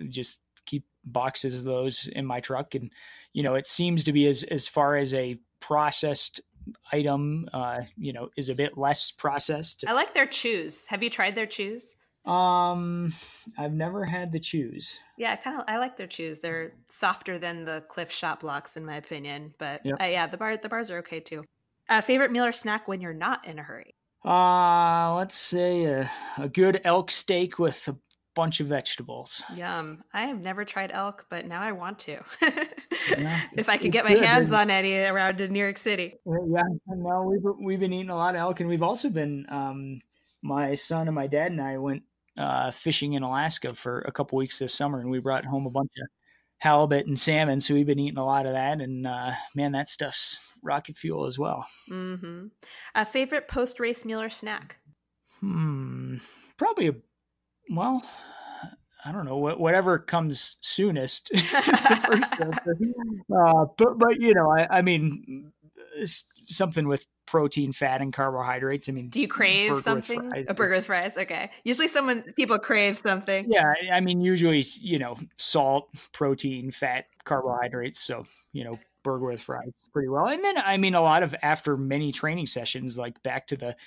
Speaker 1: just keep boxes of those in my truck. And, it seems to be as far as a processed item, is a bit less processed.
Speaker 2: I like their chews. Have you tried their chews?
Speaker 1: I've never had the chews.
Speaker 2: Yeah, I like their chews. They're softer than the Cliff Shot blocks, in my opinion. But
Speaker 1: Yep.
Speaker 2: yeah, the bars are okay too. Favorite meal or snack when you're not in a hurry?
Speaker 1: Let's say a good elk steak with a bunch of vegetables.
Speaker 2: Yum. I have never tried elk, but now I want to.
Speaker 1: Yeah,
Speaker 2: if I could get my hands on any around in New York City.
Speaker 1: Yeah, no, we've been eating a lot of elk, and we've also been. My son and my dad and I went fishing in Alaska for a couple weeks this summer, and we brought home a bunch of halibut and salmon. So we've been eating a lot of that, and man, that stuff's rocket fuel as well.
Speaker 2: Mm-hmm. A favorite post-race meal or snack?
Speaker 1: Probably I don't know, whatever comes soonest is the first answer. But I mean, something with protein, fat, and carbohydrates. I mean,
Speaker 2: do you crave something? A burger with fries? Okay. Usually people crave something.
Speaker 1: Yeah. I mean, usually, salt, protein, fat, carbohydrates. So, burger with fries pretty well. And then, I mean, a lot of after many training sessions, like back to the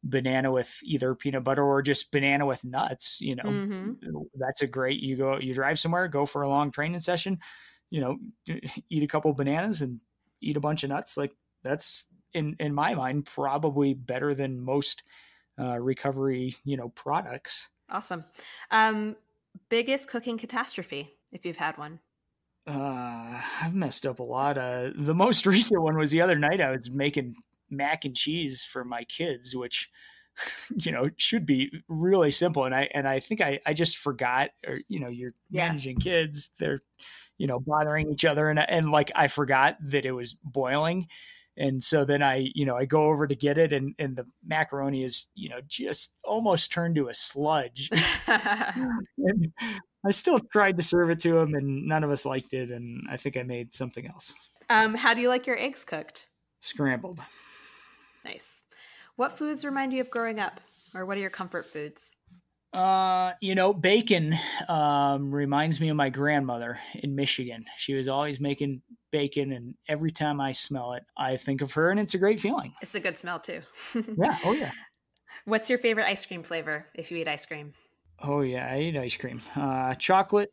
Speaker 1: banana with either peanut butter or just banana with nuts, that's a great, you drive somewhere, go for a long training session, eat a couple bananas and eat a bunch of nuts. Like that's in my mind, probably better than most recovery, products.
Speaker 2: Awesome. Biggest cooking catastrophe, if you've had one?
Speaker 1: I've messed up a lot. The most recent one was the other night. I was making mac and cheese for my kids, which, should be really simple. And I think I just forgot, or, you're managing kids, they're, bothering each other. And like, I forgot that it was boiling. And so then I go over to get it and the macaroni is, just almost turned to a sludge. And I still tried to serve it to him and none of us liked it. And I think I made something else.
Speaker 2: How do you like your eggs cooked?
Speaker 1: Scrambled.
Speaker 2: Nice. What foods remind you of growing up, or what are your comfort foods?
Speaker 1: Bacon reminds me of my grandmother in Michigan. She was always making bacon, and every time I smell it, I think of her, and it's a great feeling.
Speaker 2: It's a good smell too.
Speaker 1: Yeah. Oh yeah.
Speaker 2: What's your favorite ice cream flavor if you eat ice cream?
Speaker 1: Oh yeah, I eat ice cream. Chocolate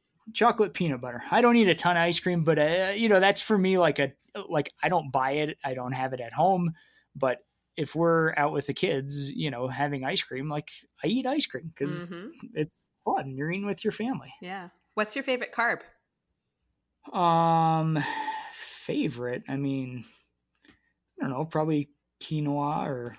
Speaker 1: peanut butter. I don't eat a ton of ice cream, but that's for me like I don't buy it. I don't have it at home, but if we're out with the kids, having ice cream, like I eat ice cream because it's fun. You're eating with your family.
Speaker 2: Yeah. What's your favorite carb?
Speaker 1: Favorite? I mean, I don't know, probably quinoa.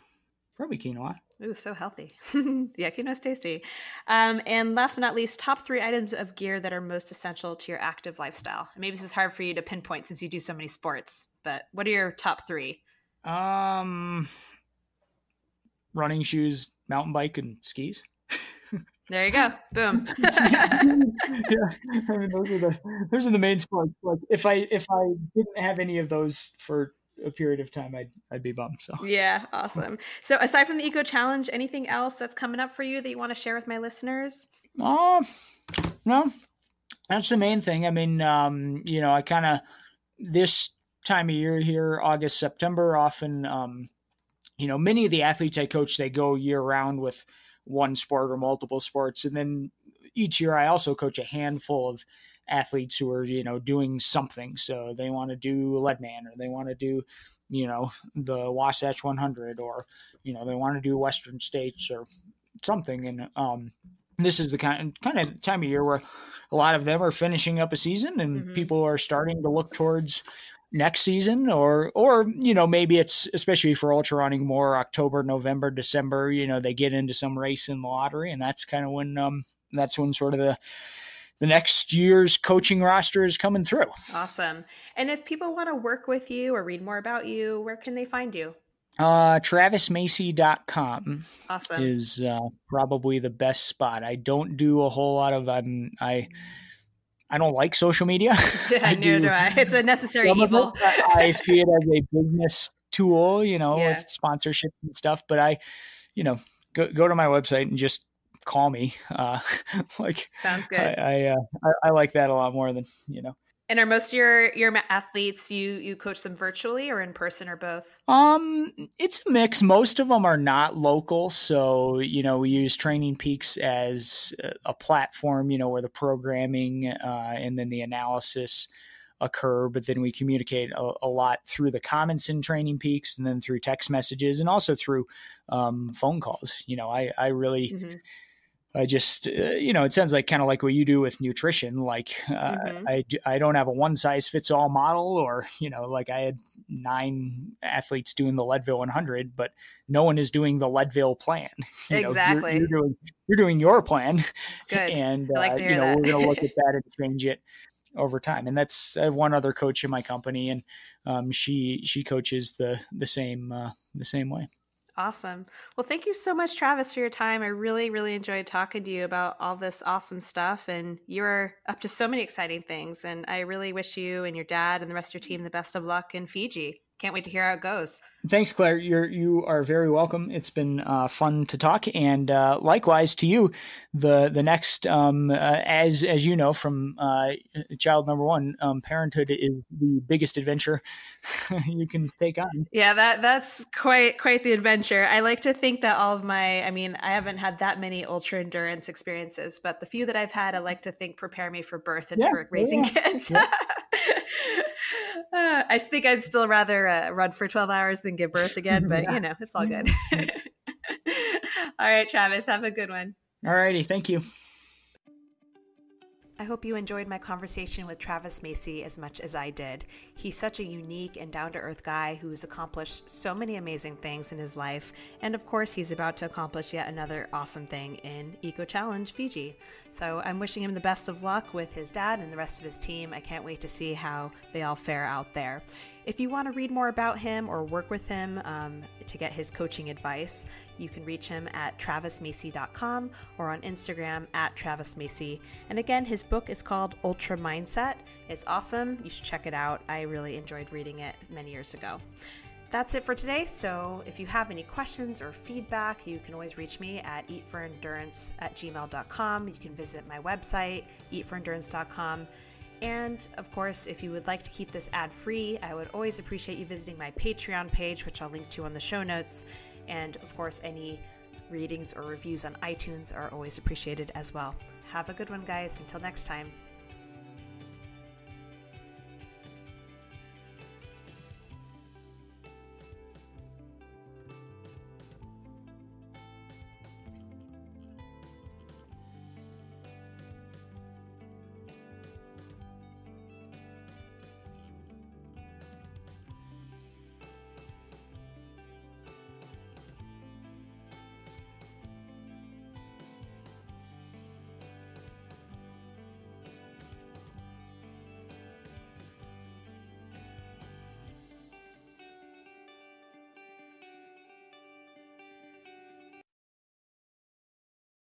Speaker 2: Ooh, so healthy. Yeah, quinoa's tasty. And last but not least, top 3 items of gear that are most essential to your active lifestyle. And maybe this is hard for you to pinpoint since you do so many sports, but what are your top 3?
Speaker 1: Running shoes, mountain bike, and skis.
Speaker 2: There you go. Boom.
Speaker 1: Yeah, I mean those are the main sports. Like if I didn't have any of those for a period of time, I'd be bummed. So
Speaker 2: yeah, awesome. So aside from the Eco Challenge, anything else that's coming up for you that you want to share with my listeners?
Speaker 1: no, that's the main thing. I mean, I kind of this time of year here, August, September, often, many of the athletes I coach, they go year round with one sport or multiple sports. And then each year I also coach a handful of athletes who are, doing something. So they want to do Leadman, or they want to do, the Wasatch 100, or, they want to do Western States or something. And, this is the kind of time of year where a lot of them are finishing up a season, and people are starting to look towards next season, or maybe it's, especially for ultra running, more October, November, December, they get into some race in the lottery, and that's kind of when sort of the next year's coaching roster is coming through.
Speaker 2: Awesome. And if people want to work with you or read more about you, where can they find you?
Speaker 1: TravisMacy.com
Speaker 2: Awesome.
Speaker 1: is probably the best spot. I don't do a whole lot of I don't like social media.
Speaker 2: Yeah, neither do I. It's a necessary evil.
Speaker 1: I see it as a business tool, with sponsorships and stuff. But I, go to my website and just call me.
Speaker 2: Sounds good.
Speaker 1: I like that a lot more than.
Speaker 2: And are most of your athletes, you coach them virtually or in person, or both?
Speaker 1: It's a mix. Most of them are not local. So, we use Training Peaks as a platform, where the programming and then the analysis occur. But then we communicate a lot through the comments in Training Peaks, and then through text messages, and also through phone calls. I really... I just, it sounds like kind of like what you do with nutrition. Like I don't have a one size fits all model, or, like I had 9 athletes doing the Leadville 100, but no one is doing the Leadville plan.
Speaker 2: Exactly.
Speaker 1: You're doing your plan.
Speaker 2: Good.
Speaker 1: And,
Speaker 2: I like to hear that.
Speaker 1: we're going to look at that and change it over time. And that's, I have one other coach in my company, and she coaches the same way.
Speaker 2: Awesome. Well, thank you so much, Travis, for your time. I really, really enjoyed talking to you about all this awesome stuff. And you're up to so many exciting things. And I really wish you and your dad and the rest of your team the best of luck in Fiji. Can't wait to hear how it goes.
Speaker 1: Thanks, Claire. You are very welcome. It's been fun to talk, and likewise to you. The next, as you know from child number one, parenthood is the biggest adventure you can take on.
Speaker 2: Yeah, that's quite the adventure. I like to think that all of I haven't had that many ultra endurance experiences, but the few that I've had, I like to think prepare me for birth and for raising kids. Yeah. I think I'd still rather run for 12 hours than give birth again, but it's all good. All right, Travis, have a good one.
Speaker 1: All righty. Thank you.
Speaker 2: I hope you enjoyed my conversation with Travis Macy as much as I did. He's such a unique and down-to-earth guy who's accomplished so many amazing things in his life, and of course he's about to accomplish yet another awesome thing in Eco Challenge Fiji. So I'm wishing him the best of luck with his dad and the rest of his team. I can't wait to see how they all fare out there. If you want to read more about him or work with him to get his coaching advice, you can reach him at travismacy.com or on Instagram at travismacy. And again, his book is called Ultra Mindset. It's awesome. You should check it out. I really enjoyed reading it many years ago. That's it for today. So if you have any questions or feedback, you can always reach me at eatforendurance@gmail.com. You can visit my website, eatforendurance.com. And of course, if you would like to keep this ad-free, I would always appreciate you visiting my Patreon page, which I'll link to on the show notes. And of course, any readings or reviews on iTunes are always appreciated as well. Have a good one, guys. Until next time.